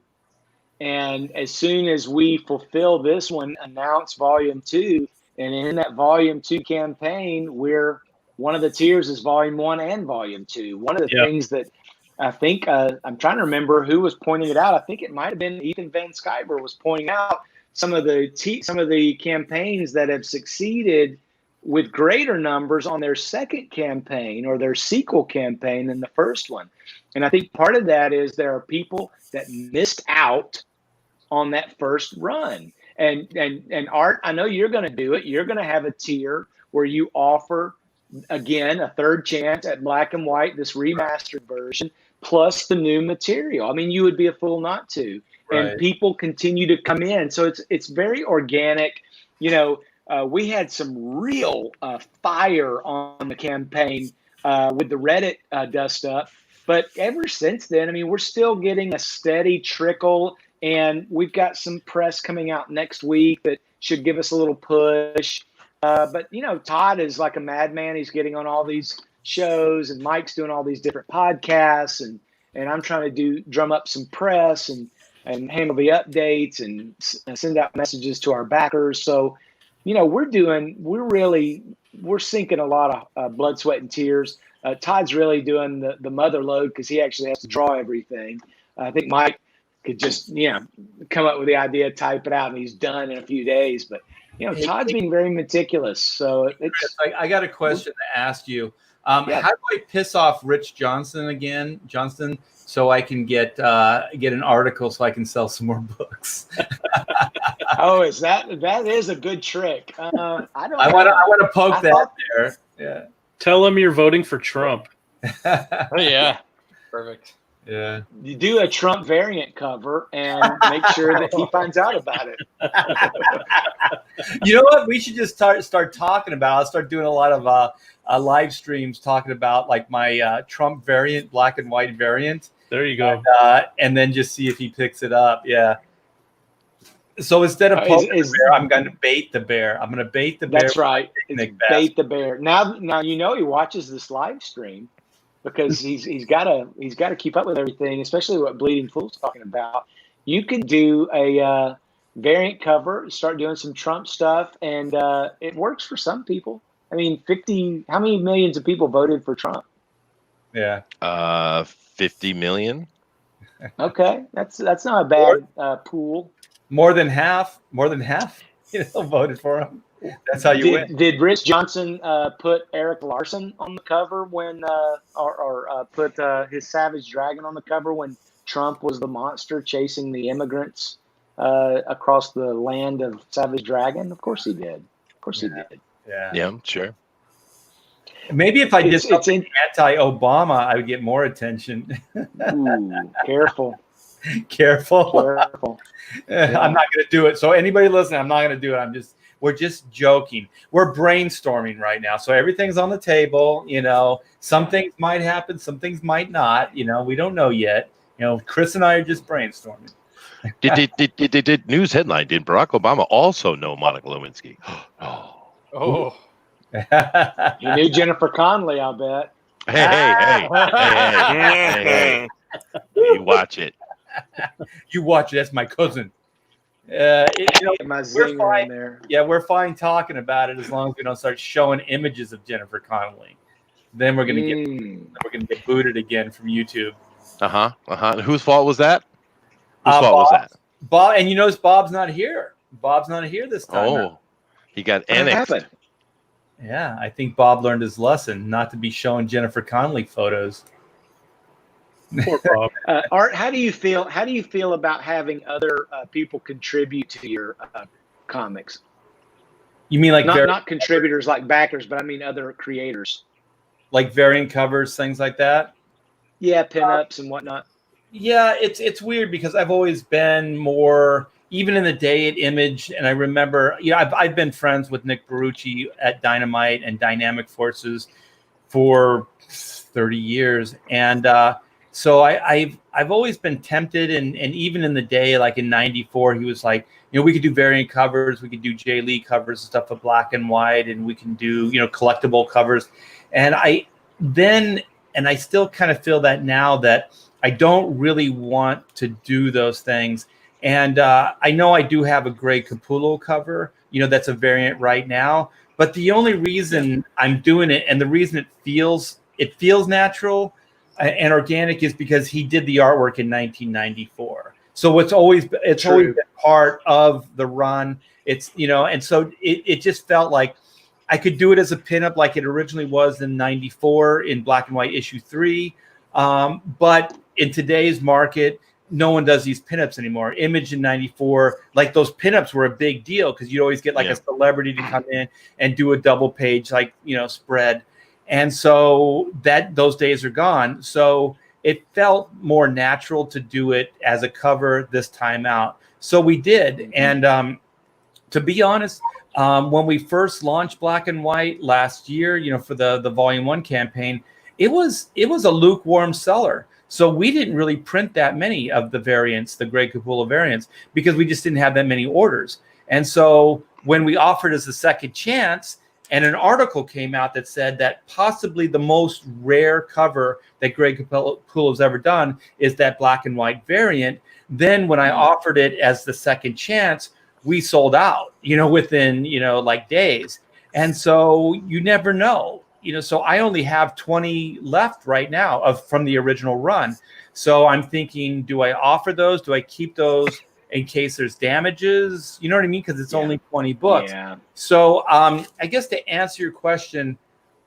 and as soon as we fulfill this one, announce Volume 2, and in that Volume 2 campaign, one of the tiers is Volume 1 and Volume 2. One of the things that I think I'm trying to remember who was pointing it out. I think it might have been Ethan Van Sciver was pointing out some of the campaigns that have succeeded with greater numbers on their second campaign or their sequel campaign than the first one. And I think part of that is there are people that missed out on that first run. And Art, I know you're going to do it. You're going to have a tier where you offer, again, a third chance at Black and White, this remastered version, plus the new material. I mean, you would be a fool not to. Right. And people continue to come in. So it's very organic. We had some real fire on the campaign with the Reddit dust up. But ever since then, I mean, we're still getting a steady trickle. And we've got some press coming out next week that should give us a little push. But Todd is like a madman. He's getting on all these shows, and Mike's doing all these different podcasts, and I'm trying to drum up some press and handle the updates and send out messages to our backers. So, we're sinking a lot of blood, sweat, and tears. Todd's really doing the mother load because he actually has to draw everything. I think Mike could just come up with the idea, type it out, and he's done in a few days. But Todd's being very meticulous. So I got a question to ask you. How do I piss off Rich Johnston, so I can get an article so I can sell some more books? Oh, that is a good trick. I want to poke that there. Yeah. Tell him you're voting for Trump. Oh yeah, perfect. Yeah. You do a Trump variant cover and make sure that he finds out about it. You know what? We should just start talking about. I'll start doing a lot of live streams talking about like my Trump variant, black and white variant. There you go. And then just see if he picks it up. Yeah. So instead of poking the bear, I'm going to bait the bear. I'm going to bait the bear. That's right. Bait the bear. Now he watches this live stream. Because he's got to keep up with everything, especially what Bleeding Fool's talking about. You could do a variant cover, start doing some Trump stuff, and it works for some people. I mean, how many millions of people voted for Trump? Yeah, 50 million. Okay, that's not a bad pool. More than half, voted for him. That's how you win. Did Rich Johnson put Eric Larson on the cover when, or put his Savage Dragon on the cover when Trump was the monster chasing the immigrants across the land of Savage Dragon? Of course he did. Of course he did. Yeah, sure. Maybe if I did something anti-Obama, I would get more attention. Ooh, careful. Careful. Yeah. I'm not going to do it. So anybody listening, I'm not going to do it. We're just joking. We're brainstorming right now. So everything's on the table. Some things might happen, some things might not. We don't know yet. Chris and I are just brainstorming. Did news headline? Did Barack Obama also know Monica Lewinsky? Oh. He knew Jennifer Connelly, I'll bet. Hey. You watch it. You watch it. That's my cousin. Get my zinger fine. In there. Yeah, we're fine talking about it as long as we don't start showing images of Jennifer Connelly. Then we're gonna get booted again from YouTube. And whose fault was that? Whose fault was that? Bob, and Bob's not here. Bob's not here this time. Oh, he got annexed. Yeah, I think Bob learned his lesson not to be showing Jennifer Connelly photos. Poor Bob. Art, how do you feel? How do you feel about having other people contribute to your comics? You mean like not contributors like backers, but I mean other creators, like variant covers, things like that? Yeah, pinups and whatnot. Yeah, it's weird because I've always been more, even in the day at Image, and I remember, I've been friends with Nick Barucci at Dynamite and Dynamic Forces for 30 years, and so I've always been tempted, and even in the day, like in '94, he was like, we could do variant covers, we could do Jay Lee covers and stuff of black and white, and we can do collectible covers, and I still kind of feel that now that I don't really want to do those things. And I know I do have a Greg Capullo cover, that's a variant right now. But the only reason I'm doing it and the reason it feels natural and organic is because he did the artwork in 1994. So it's always been part of the run. It's, and so it just felt like I could do it as a pinup like it originally was in '94 in black and white issue 3. But in today's market, no one does these pinups anymore. Image in '94, like those pinups were a big deal because you'd always get like a celebrity to come in and do a double page, spread. And so those days are gone. So it felt more natural to do it as a cover this time out. So we did. And to be honest, when we first launched Black and White last year, for the Volume 1 campaign, it was a lukewarm seller. So we didn't really print that many of the variants, the Greg Capullo variants, because we just didn't have that many orders. And so when we offered as a second chance, and an article came out that said that possibly the most rare cover that Greg Capullo's ever done is that black and white variant, then when I offered it as the second chance, we sold out, within, like days. And so you never know. So I only have 20 left right now from the original run. So I'm thinking, do I offer those? Do I keep those in case there's damages? You know what I mean? Because it's only 20 books. Yeah. So I guess to answer your question,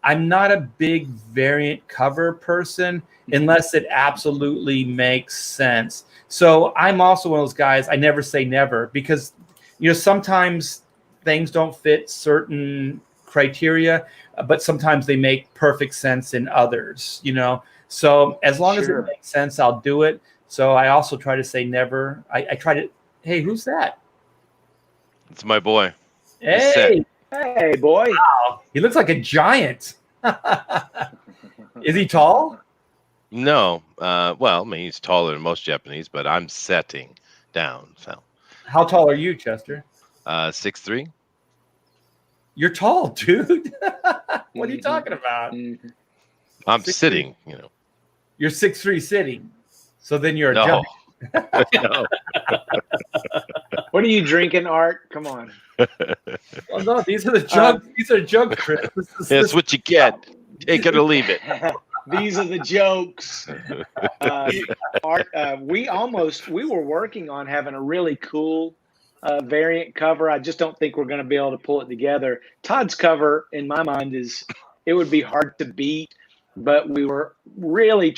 I'm not a big variant cover person unless it absolutely makes sense. So I'm also one of those guys, I never say never because, sometimes things don't fit certain criteria, but sometimes they make perfect sense in others, So as long as it makes sense, I'll do it. So I also try to say never. I try to, hey, who's that? It's my boy. Hey, boy. Wow. He looks like a giant. Is he tall? No. He's taller than most Japanese, but I'm setting down. So. How tall are you, Chester? 6'3". You're tall, dude. What are you talking about? I'm 6'3". Sitting, You're 6'3" sitting. So then you're a giant. No. What are you drinking, Art? Come on. Well, no, these are the jugs. These are jugs, Chris. That's what you get. Take it or leave it. These are the jokes. Art, we were working on having a really cool variant cover. I just don't think we're going to be able to pull it together. Todd's cover, in my mind, it would be hard to beat. but we were really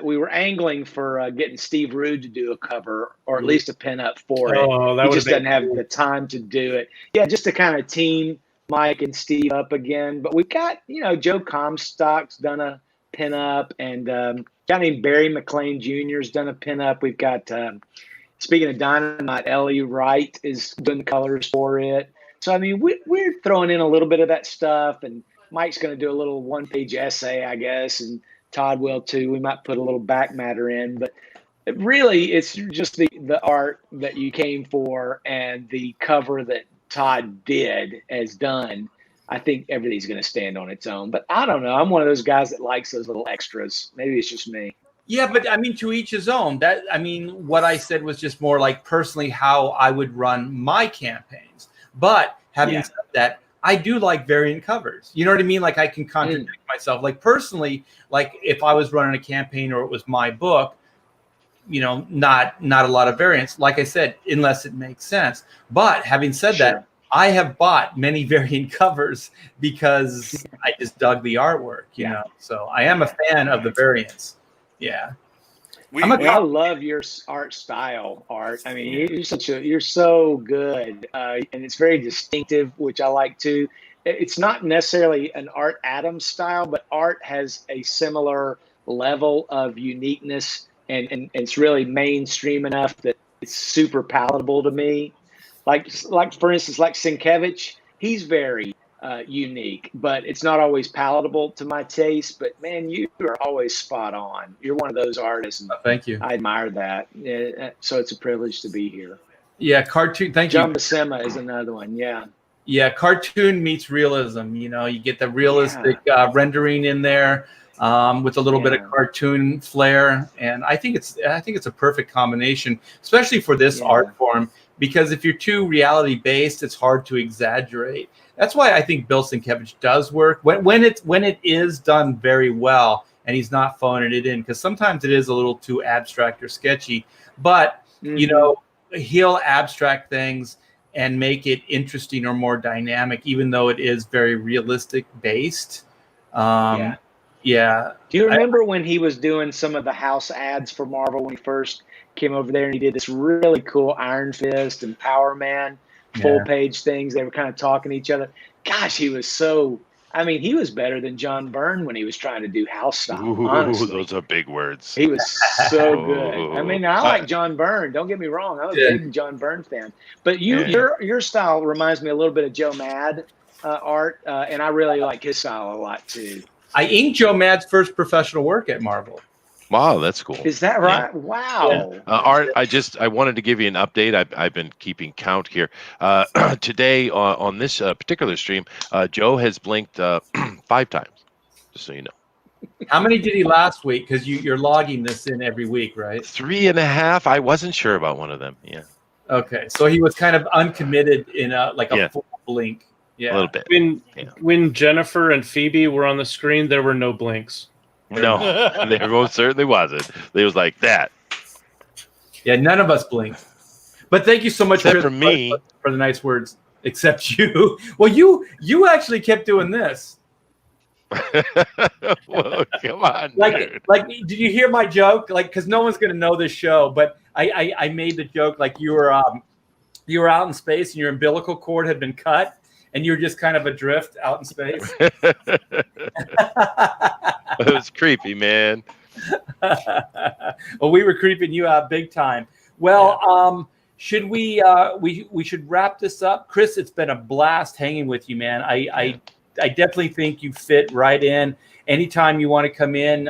we were angling for getting Steve Rude to do a cover or at least a pinup for it. That He would just have doesn't have the time to do it. Yeah, just to kind of team Mike and Steve up again. But we've got, Joe Comstock's done a pinup, and a guy named Barry McLean Jr. has done a pinup. We've got, speaking of Dynamite, Ellie Wright is doing the colors for it. So, I mean, we're throwing in a little bit of that stuff, and Mike's going to do a little one-page essay, I guess, and Todd will too. We might put a little back matter in, but really it's just the art that you came for and the cover that Todd has done. I think everything's going to stand on its own. But I don't know. I'm one of those guys that likes those little extras. Maybe it's just me. Yeah, but I mean, to each his own. What I said was just more like personally how I would run my campaigns. But having said that, I do like variant covers. You know what I mean? Like I can contradict myself. Like personally, like if I was running a campaign or it was my book, not a lot of variants. Like I said, unless it makes sense. But having said that, I have bought many variant covers because I just dug the artwork, you know. So I am a fan of the variants. Yeah. I love your art style, Art. I mean, you're so good, and it's very distinctive, which I like too. It's not necessarily an Art Adams style, but Art has a similar level of uniqueness, and it's really mainstream enough that it's super palatable to me. Like for instance, like Sienkiewicz, he's very unique, but it's not always palatable to my taste. But man, you are always spot on. You're one of those artists. And thank you. I admire that. So it's a privilege to be here. Yeah, cartoon. Thank you. John Buscema is another one. Yeah. Yeah, cartoon meets realism. You get the realistic rendering in there with a little bit of cartoon flair, and I think it's a perfect combination, especially for this art form. Because if you're too reality based, it's hard to exaggerate. That's why I think Bill Sienkiewicz does work when it is done very well, and he's not phoning it in. Because sometimes it is a little too abstract or sketchy, but he'll abstract things and make it interesting or more dynamic, even though it is very realistic based. Do you remember when he was doing some of the house ads for Marvel when he first came over there, and he did this really cool Iron Fist and Power Man full page things? They were kind of talking to each other. Gosh, he was he was better than John Byrne when he was trying to do house style. Honestly, those are big words. He was so good. I mean, I like John Byrne. Don't get me wrong. I'm a big John Byrne fan. But your style reminds me a little bit of Joe Mad art, and I really like his style a lot too. I inked Joe Mad's first professional work at Marvel. Wow, that's cool. Is that right? Yeah. Wow. Art, I wanted to give you an update. I've been keeping count here. Today on this particular stream, Joe has blinked 5 times, just so you know. How many did he last week? Because you're logging this in every week, right? 3.5. I wasn't sure about one of them. Yeah. Okay, so he was kind of uncommitted in a full blink. Yeah, a little bit. When Jennifer and Phoebe were on the screen, there were no blinks. No, there most certainly wasn't. They was like that. Yeah, none of us blinked. But thank you so much for me for the nice words. Except you. Well, you actually kept doing this. Well, come on. Like, did you hear my joke? Like, because no one's gonna know this show, but I made the joke like you were out in space and your umbilical cord had been cut. And you're just kind of adrift out in space. It was creepy, man. Well, we were creeping you out big time. Well, should we should wrap this up, Chris? It's been a blast hanging with you, man. I definitely think you fit right in. Anytime you want to come in,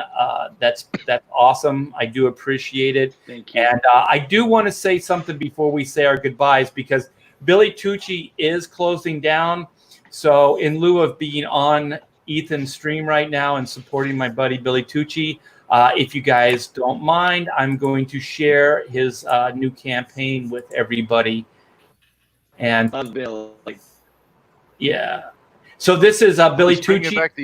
that's awesome. I do appreciate it. Thank you. And I do want to say something before we say our goodbyes, because Billy Tucci is closing down. So in lieu of being on Ethan's stream right now and supporting my buddy Billy Tucci, if you guys don't mind, I'm going to share his new campaign with everybody. And love Billy. Yeah. So this is Billy Tucci. Back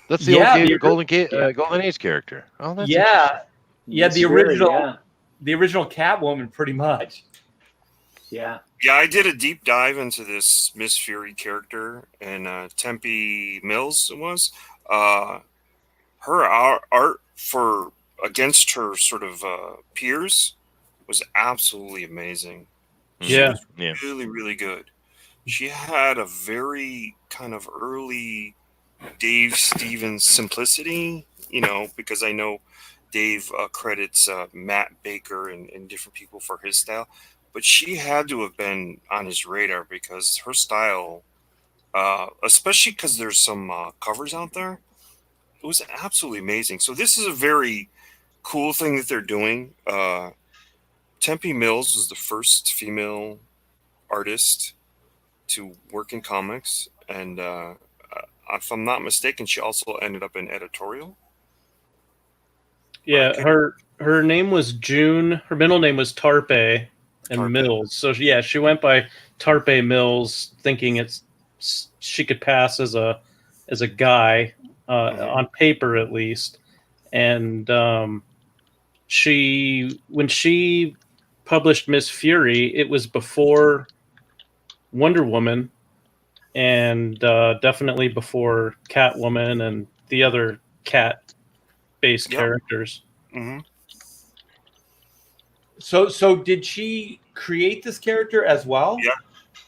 that's the old Golden Age character. Oh, that's the original Catwoman, pretty much. Yeah. Yeah, I did a deep dive into this Miss Fury character, and Tempe Mills it was. her art for against her sort of peers was absolutely amazing. She Yeah. was really, really good. She had a very kind of early Dave Stevens simplicity, because I know Dave credits Matt Baker and different people for his style, but she had to have been on his radar because her style, especially because there's some covers out there, it was absolutely amazing. So this is a very cool thing that they're doing. Tempe Mills was the first female artist to work in comics, and if I'm not mistaken, she also ended up in editorial. Yeah, her name was June. Her middle name was Tarpe and Mills. So she went by Tarpe Mills, thinking she could pass as a guy on paper at least. And when she published Miss Fury, it was before Wonder Woman, and definitely before Catwoman and the other cat-based characters. Mm-hmm. So did she create this character as well?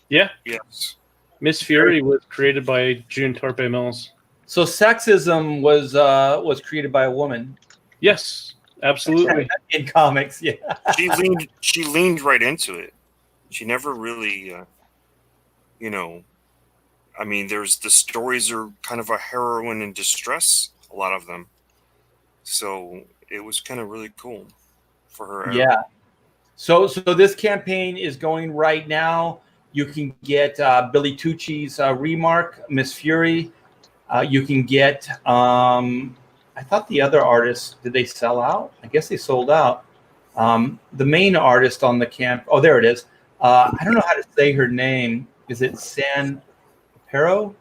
Yeah. Yes. Miss Fury was created by June Torpe Mills. So sexism was created by a woman. Yes, absolutely. In comics, yeah. She leaned right into it. She never really, I mean, the stories are kind of a heroine in distress, a lot of them. So it was kind of really cool for her. Yeah. So this campaign is going right now. You can get Billy Tucci's Remark, Miss Fury. You can get, I thought the other artists, did they sell out? I guess they sold out. The main artist on the camp, oh, there it is. I don't know how to say her name. Is it San Pero?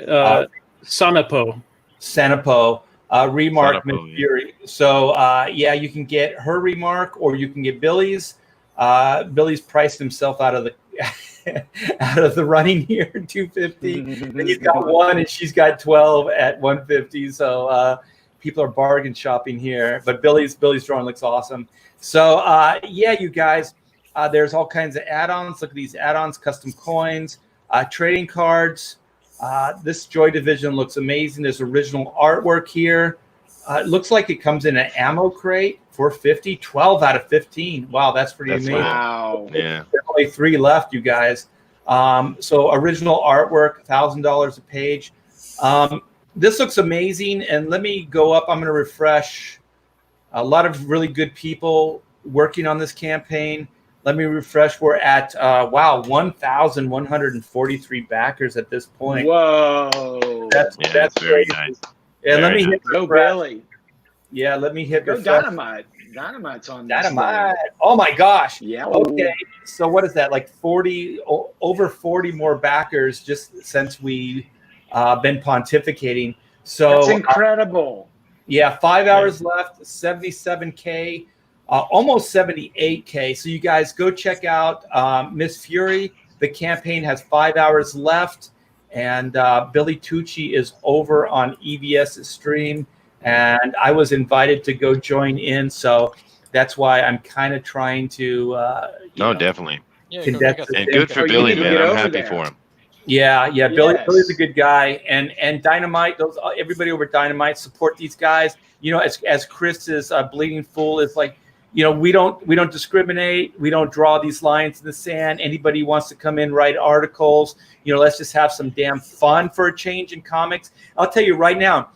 Sanapo. Remark, Miss Fury. So, you can get her Remark, or you can get Billy's. Billy's priced himself out of the running here, $250. And he's got one, and she's got 12 at $150. So people are bargain shopping here. But Billy's drawing looks awesome. So you guys, there's all kinds of add-ons. Look at these add-ons: custom coins, trading cards. This Joy Division looks amazing. There's original artwork here. It looks like it comes in an ammo crate, $450, 12 out of 15. Wow, that's pretty amazing. Wow. Yeah. There's only 3 left, you guys. So original artwork, $1,000 a page. This looks amazing. And let me go up. I'm going to refresh. A lot of really good people working on this campaign. Let me refresh. We're at 1,143 backers at this point. Whoa, that's very crazy. nice. Yeah, let me hit go refresh. Billy. Yeah, let me hit Go refresh. Dynamite's on this. Dynamite. Oh my gosh. Yeah. Okay. So what is that? Like 40, over 40 more backers just since we been pontificating. So that's incredible. 5 hours left, 77K. Almost 78K. So you guys go check out Miss Fury. The campaign has 5 hours left, and Billy Tucci is over on EVS's stream, and I was invited to go join in, so that's why I'm kind of trying to. Definitely. Yeah, and good for Billy, man. I'm happy for him. Yeah. Yes. Billy's a good guy, and Dynamite. Everybody over Dynamite support these guys. As Chris is Bleeding Fool is like. We don't discriminate. We don't draw these lines in the sand. Anybody who wants to come in, write articles. Let's just have some damn fun for a change in comics. I'll tell you right now,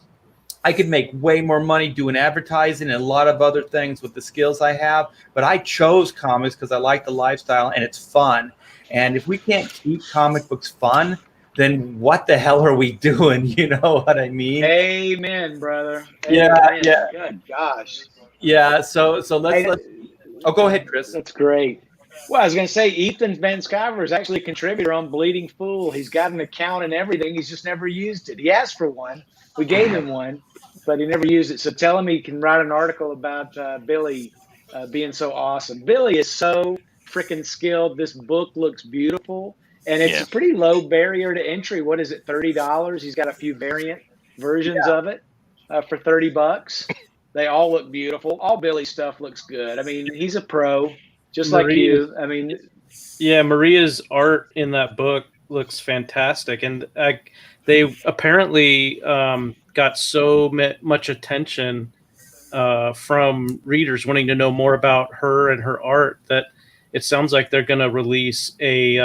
I could make way more money doing advertising and a lot of other things with the skills I have. But I chose comics because I like the lifestyle and it's fun. And if we can't keep comic books fun, then what the hell are we doing? You know what I mean? Amen, brother. Yeah. Good gosh. Yeah, so let's go ahead, Chris. That's great. Well, I was going to say Ethan Van Sciver is actually a contributor on Bleeding Fool. He's got an account and everything. He's just never used it. He asked for one. We gave him one, but he never used it. So tell him he can write an article about Billy being so awesome. Billy is so freaking skilled. This book looks beautiful, and it's a pretty low barrier to entry. What is it, $30? He's got a few variant versions of it. for $30. They all look beautiful. All Billy's stuff looks good. I mean, he's a pro, just like you. I mean, yeah, Maria's art in that book looks fantastic, and they apparently got so much attention from readers wanting to know more about her and her art that it sounds like they're going to release a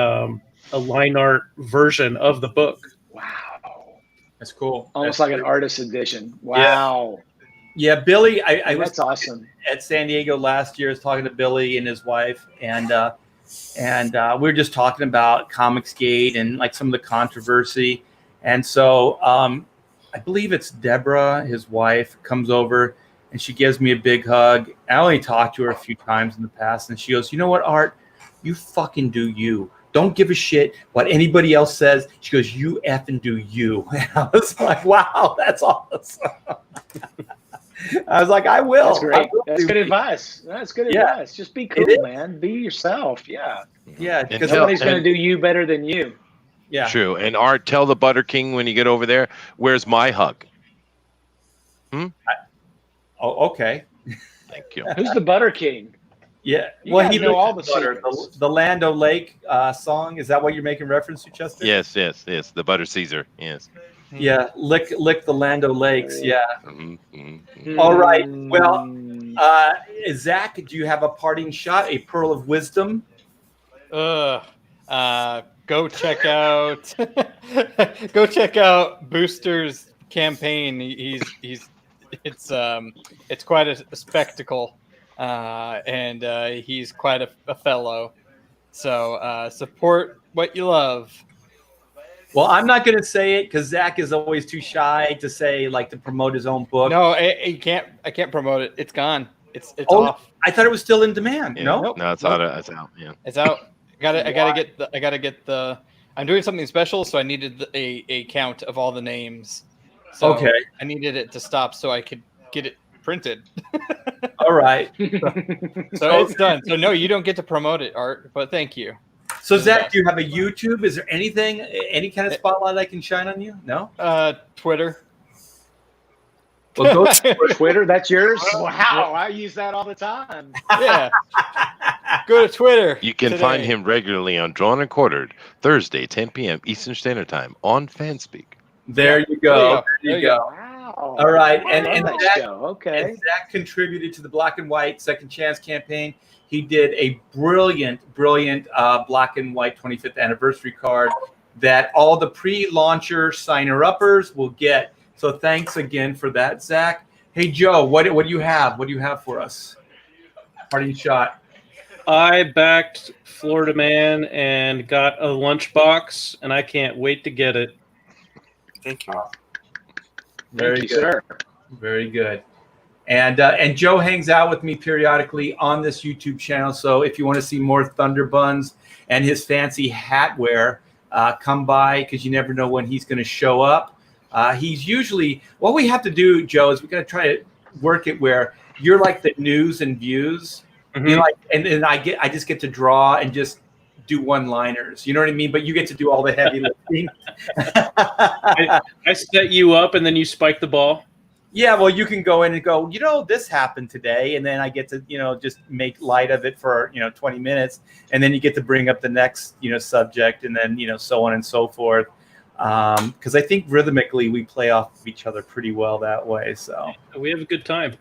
line art version of the book. wow, That's cool. Almost That's like an artist edition. Wow. Yeah, Billy. I was That's awesome. at San Diego last year. I was talking to Billy and his wife, and we were just talking about Comicsgate and like some of the controversy. And so I believe it's Deborah, his wife, comes over and she gives me a big hug. I only talked to her a few times in the past, and she goes, "You know what, Art? You fucking do you. Don't give a shit what anybody else says." She goes, "You effing do you." And I was like, "Wow, that's awesome." I was like, "I will." That's great. That's good advice. That's good advice. Just be cool, man. Be yourself. Yeah. Yeah, because nobody's going to do you better than you. Yeah. True. And Art, tell the Butter King when you get over there, where's my hug? Oh, okay. Thank you. Who's the Butter King? Yeah. Well, he know all the butter. secrets. The Lando Lake song. Is that what you're making reference to, Chester? Yes. The Butter Caesar. Yes. Yeah. Lick the Lando Lakes. Yeah. Mm-hmm. All right. Well, Zach, do you have a parting shot? A pearl of wisdom? Go check out Booster's campaign. It's quite a spectacle, and he's quite a fellow. So support what you love. Well, I'm not going to say it because Zach is always too shy to say, like, to promote his own book. No, I can't promote it. It's gone. It's off. I thought it was still in demand. Yeah. No, No, it's out. It's out. Yeah, it's out. I gotta get the. I'm doing something special, so I needed a count of all the names. So okay. I needed it to stop so I could get it printed. All right. So it's done. So no, you don't get to promote it, Art, but thank you. So Zach, do you have a YouTube? Is there anything, any kind of spotlight I can shine on you? No? Twitter. Well, go to Twitter, that's yours? Wow, I use that all the time. Yeah. Go to Twitter. You can find him regularly on Drawn and Quartered, Thursday, 10 p.m. Eastern Standard Time on Fanspeak. There you go. There you go. Wow. All right. And Zach, and Zach contributed to the Black and White Second Chance campaign. He did a brilliant Black and White 25th anniversary card that all the pre-launcher signer-uppers will get. So thanks again for that, Zach. Hey, Joe, what do you have? What do you have for us? Parting shot. I backed Florida Man and got a lunchbox, and I can't wait to get it. Thank you. Very Thank you, good. sir. Very good. And Joe hangs out with me periodically on this YouTube channel. So if you want to see more Thunder Buns and his fancy hat wear, come by because you never know when he's going to show up. He's usually, what we have to do, Joe, is we got to try to work it where you're like the news and views. Mm-hmm. You know, like, and I just get to draw and just do one-liners. You know what I mean? But you get to do all the heavy lifting. I set you up, and then you spike the ball. Yeah, well, you can go in and go, this happened today, and then I get to, just make light of it for, 20 minutes, and then you get to bring up the next, subject, and then, so on and so forth. Because I think rhythmically we play off of each other pretty well that way. So we have a good time.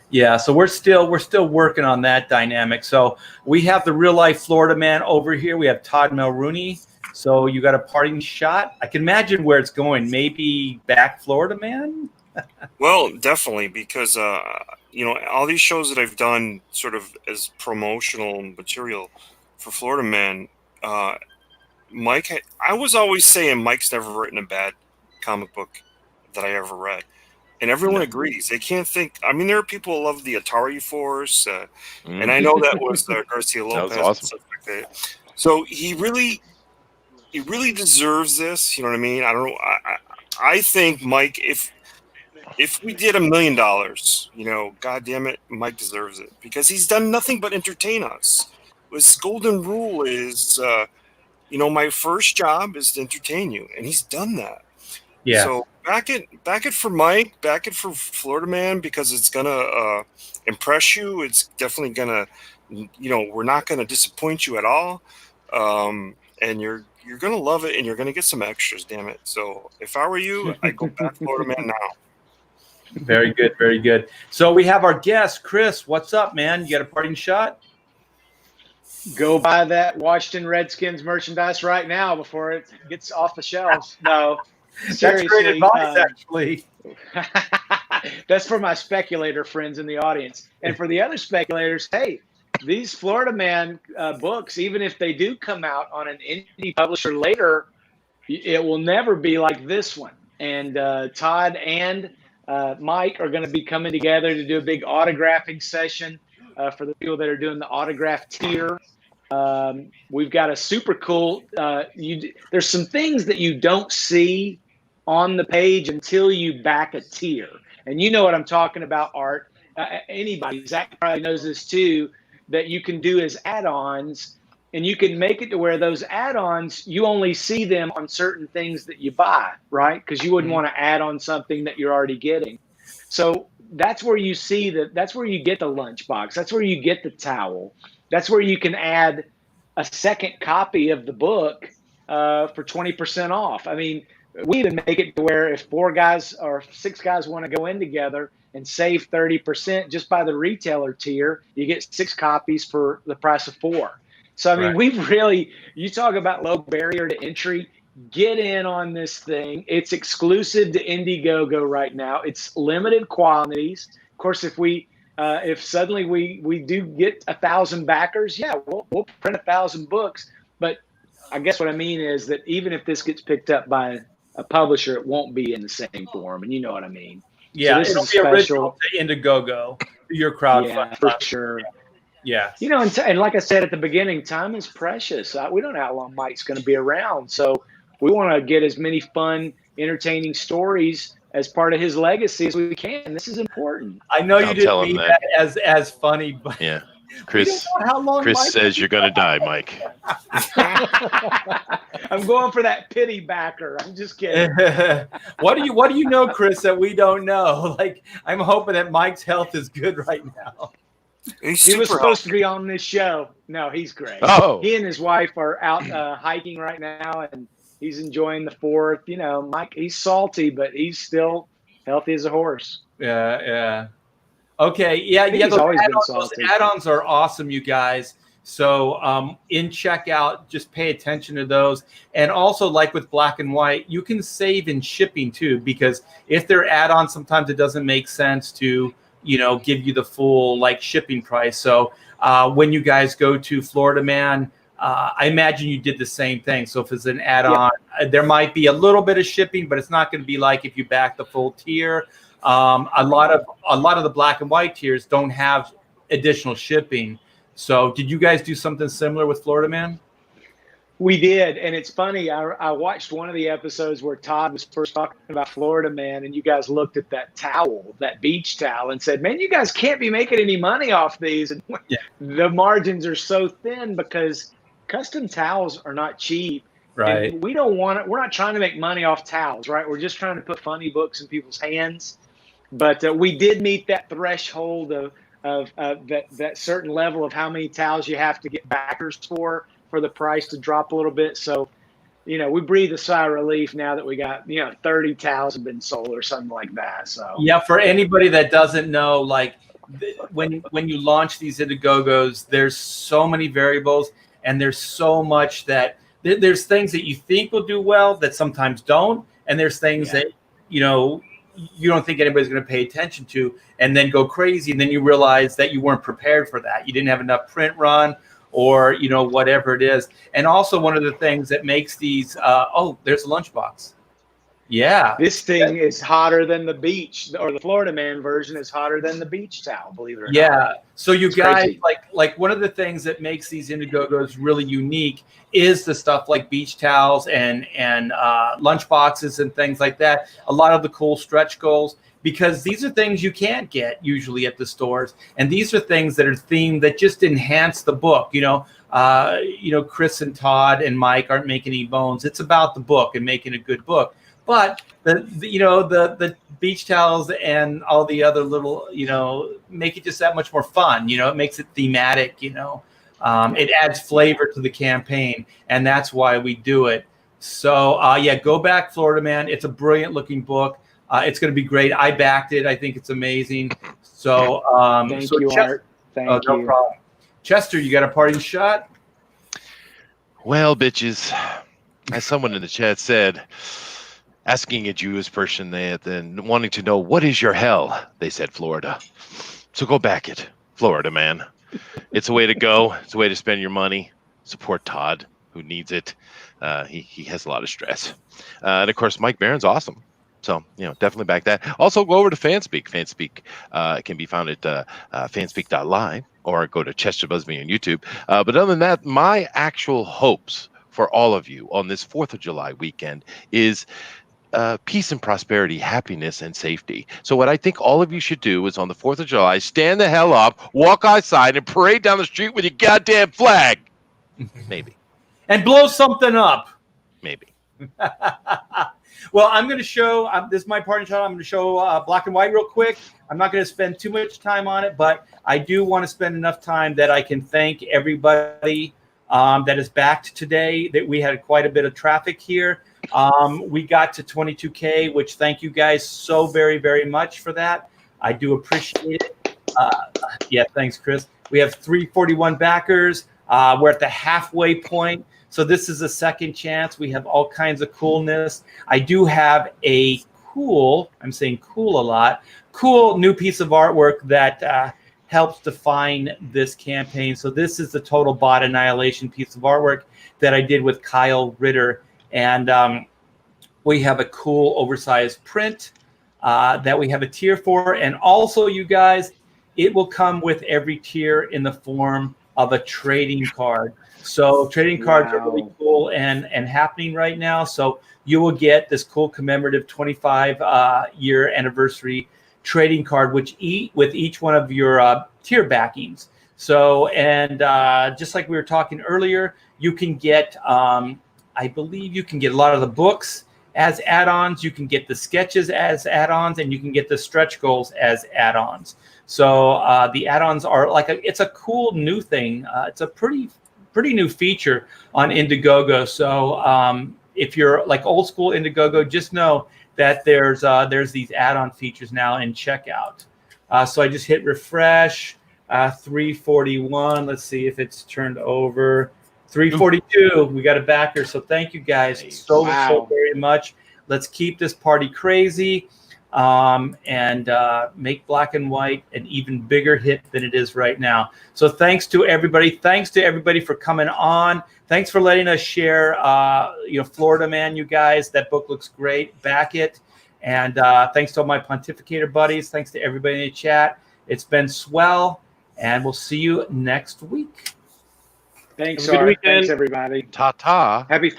Yeah, so we're still working on that dynamic. So we have the real life Florida Man over here. We have Todd Mulrooney. So you got a parting shot. I can imagine where it's going. Maybe back Florida Man. Well, definitely, because all these shows that I've done sort of as promotional material for Florida Man, Mike, I was always saying Mike's never written a bad comic book that I ever read. And everyone agrees. They can't think. I mean, there are people who love the Atari Force, and I know that was Garcia Lopez. That was awesome. And stuff like that. So he really deserves this. You know what I mean? I don't know. I think Mike, if we did $1 million, God damn it, Mike deserves it because he's done nothing but entertain us. His golden rule is, my first job is to entertain you, and he's done that. Yeah. So back it for Mike, back it for Florida Man, because it's gonna impress you. It's definitely gonna, we're not gonna disappoint you at all, and you're gonna love it, and you're gonna get some extras. Damn it! So if I were you, I'd go back Florida Man now. Very good, very good. So we have our guest, Chris. What's up, man? You got a parting shot? Go buy that Washington Redskins merchandise right now before it gets off the shelves. No, seriously. That's great advice, actually. That's for my speculator friends in the audience. And for the other speculators, hey, these Florida Man books, even if they do come out on an indie publisher later, it will never be like this one. And Todd and Mike are going to be coming together to do a big autographing session for the people that are doing the autograph tier. We've got a super cool, there's some things that you don't see on the page until you back a tier. And you know what I'm talking about, Art. Anybody, Zach probably knows this too, that you can do as add-ons, and you can make it to where those add-ons, you only see them on certain things that you buy, right? Because you wouldn't want to add on something that you're already getting. So that's where you see that's where you get the lunchbox. That's where you get the towel. That's where you can add a second copy of the book for 20% off. I mean, we even make it to where if 4 guys or 6 guys want to go in together and save 30% just by the retailer tier, you get 6 copies for the price of 4. So, I mean, we've really, you talk about low barrier to entry, get in on this thing. It's exclusive to Indiegogo right now. It's limited quantities. Of course, if suddenly we do get 1,000 backers, yeah, we'll print 1,000 books. But I guess what I mean is that even if this gets picked up by a publisher, it won't be in the same form, and you know what I mean. Yeah, so it'll be original to Indiegogo, your crowdfunding. Yeah, for sure. Yeah. You know, and like I said at the beginning, time is precious. We don't know how long Mike's going to be around, so we want to get as many fun, entertaining stories as part of his legacy as we can. This is important. I know you didn't mean that as funny, but yeah. Chris Mike says you're going to die, Mike. I'm going for that pity backer. I'm just kidding. What do you know, Chris, that we don't know? Like, I'm hoping that Mike's health is good right now. He was supposed to be on this show. No, he's great. Oh. He and his wife are out hiking right now, and he's enjoying the 4th. You know, Mike, he's salty, but he's still healthy as a horse. Yeah. Okay, yeah. Those add-ons are awesome, you guys. So in checkout, just pay attention to those. And also, like with Black and White, you can save in shipping too, because if they're add-ons, sometimes it doesn't make sense to, give you the full shipping price. So when you guys go to Florida Man, I imagine you did the same thing. So if it's an add-on, there might be a little bit of shipping, but it's not going to be like if you back the full tier. A lot of the Black and White tiers don't have additional shipping. So did you guys do something similar with Florida Man? We did, and it's funny. I watched one of the episodes where Todd was first talking about Florida Man, and you guys looked at that towel, that beach towel, and said, "Man, you guys can't be making any money off these." And the margins are so thin because custom towels are not cheap. Right. And we don't want it. We're not trying to make money off towels, right? We're just trying to put funny books in people's hands. But we did meet that threshold of that certain level of how many towels you have to get backers for the price to drop a little bit. So, we breathe a sigh of relief now that we got, 30 towels have been sold or something like that. So yeah, for anybody that doesn't know, when you launch these Indiegogos, there's so many variables, and there's so much that there's things that you think will do well that sometimes don't, and there's things that you don't think anybody's going to pay attention to, and then go crazy, and then you realize that you weren't prepared for that. You didn't have enough print run, or whatever it is. And also, one of the things that makes these there's a lunchbox. Yeah, this thing is hotter than the beach, or the Florida Man version is hotter than the beach towel, believe it or not. Yeah. So you guys, crazy. like one of the things that makes these Indiegogos really unique is the stuff like beach towels and lunch boxes and things like that. A lot of the cool stretch goals, because these are things you can't get usually at the stores, and these are things that are themed that just enhance the book. Chris and Todd and Mike aren't making any bones. It's about the book and making a good book. But the beach towels and all the other little, make it just that much more fun. It makes it thematic. It adds flavor to the campaign, and that's why we do it. So go back, Florida Man. It's a brilliant looking book. It's going to be great. I backed it. I think it's amazing. So thank you, Art. Thank you. No problem. Chester, you got a parting shot? Well, bitches, as someone in the chat said, asking a Jewish person then wanting to know, what is your hell? They said Florida. So go back it, Florida Man. It's a way to go. It's a way to spend your money. Support Todd, who needs it. He has a lot of stress. And of course, Mike Barron's awesome. So, definitely back that. Also, go over to Fanspeak. Fanspeak can be found at fanspeak.live, or go to Chester Busby on YouTube. But other than that, my actual hopes for all of you on this 4th of July weekend is peace and prosperity, happiness and safety. So what I think all of you should do is on the 4th of July, stand the hell up, walk outside, and parade down the street with your goddamn flag. Maybe. And blow something up. Maybe. Well, I'm going to show, this is my parting shot. I'm going to show black and white real quick. I'm not going to spend too much time on it, but I do want to spend enough time that I can thank everybody that is backed today. That we had quite a bit of traffic here. We got to 22K, which thank you guys so very, very much for that. I do appreciate it. Thanks, Chris. We have 341 backers. We're at the halfway point. So this is a second chance. We have all kinds of coolness. I do have a I'm saying cool a lot, cool new piece of artwork that helps define this campaign. So this is the Total Bot Annihilation piece of artwork that I did with Kyle Ritter. And we have a cool oversized print that we have a tier for. And also, you guys, it will come with every tier in the form of a trading card. So trading cards are really cool and happening right now. So you will get this cool commemorative 25-year anniversary trading card, with each one of your tier backings. So, and just like we were talking earlier, you can get, I believe you can get a lot of the books as add-ons. You can get the sketches as add-ons, and you can get the stretch goals as add-ons. So the add-ons are it's a cool new thing. It's a pretty new feature on Indiegogo. So if you're like old school Indiegogo, just know that there's these add-on features now in checkout. So I just hit refresh. 341. Let's see if it's turned over. 342. We got a backer. So thank you guys so very much. Let's keep this party crazy. And make black and white an even bigger hit than it is right now. So thanks to everybody. Thanks to everybody for coming on. Thanks for letting us share, Florida Man, you guys. That book looks great. Back it. And thanks to all my Pontificator buddies. Thanks to everybody in the chat. It's been swell. And we'll see you next week. Thanks, Art. Thanks, everybody. Ta-ta. Happy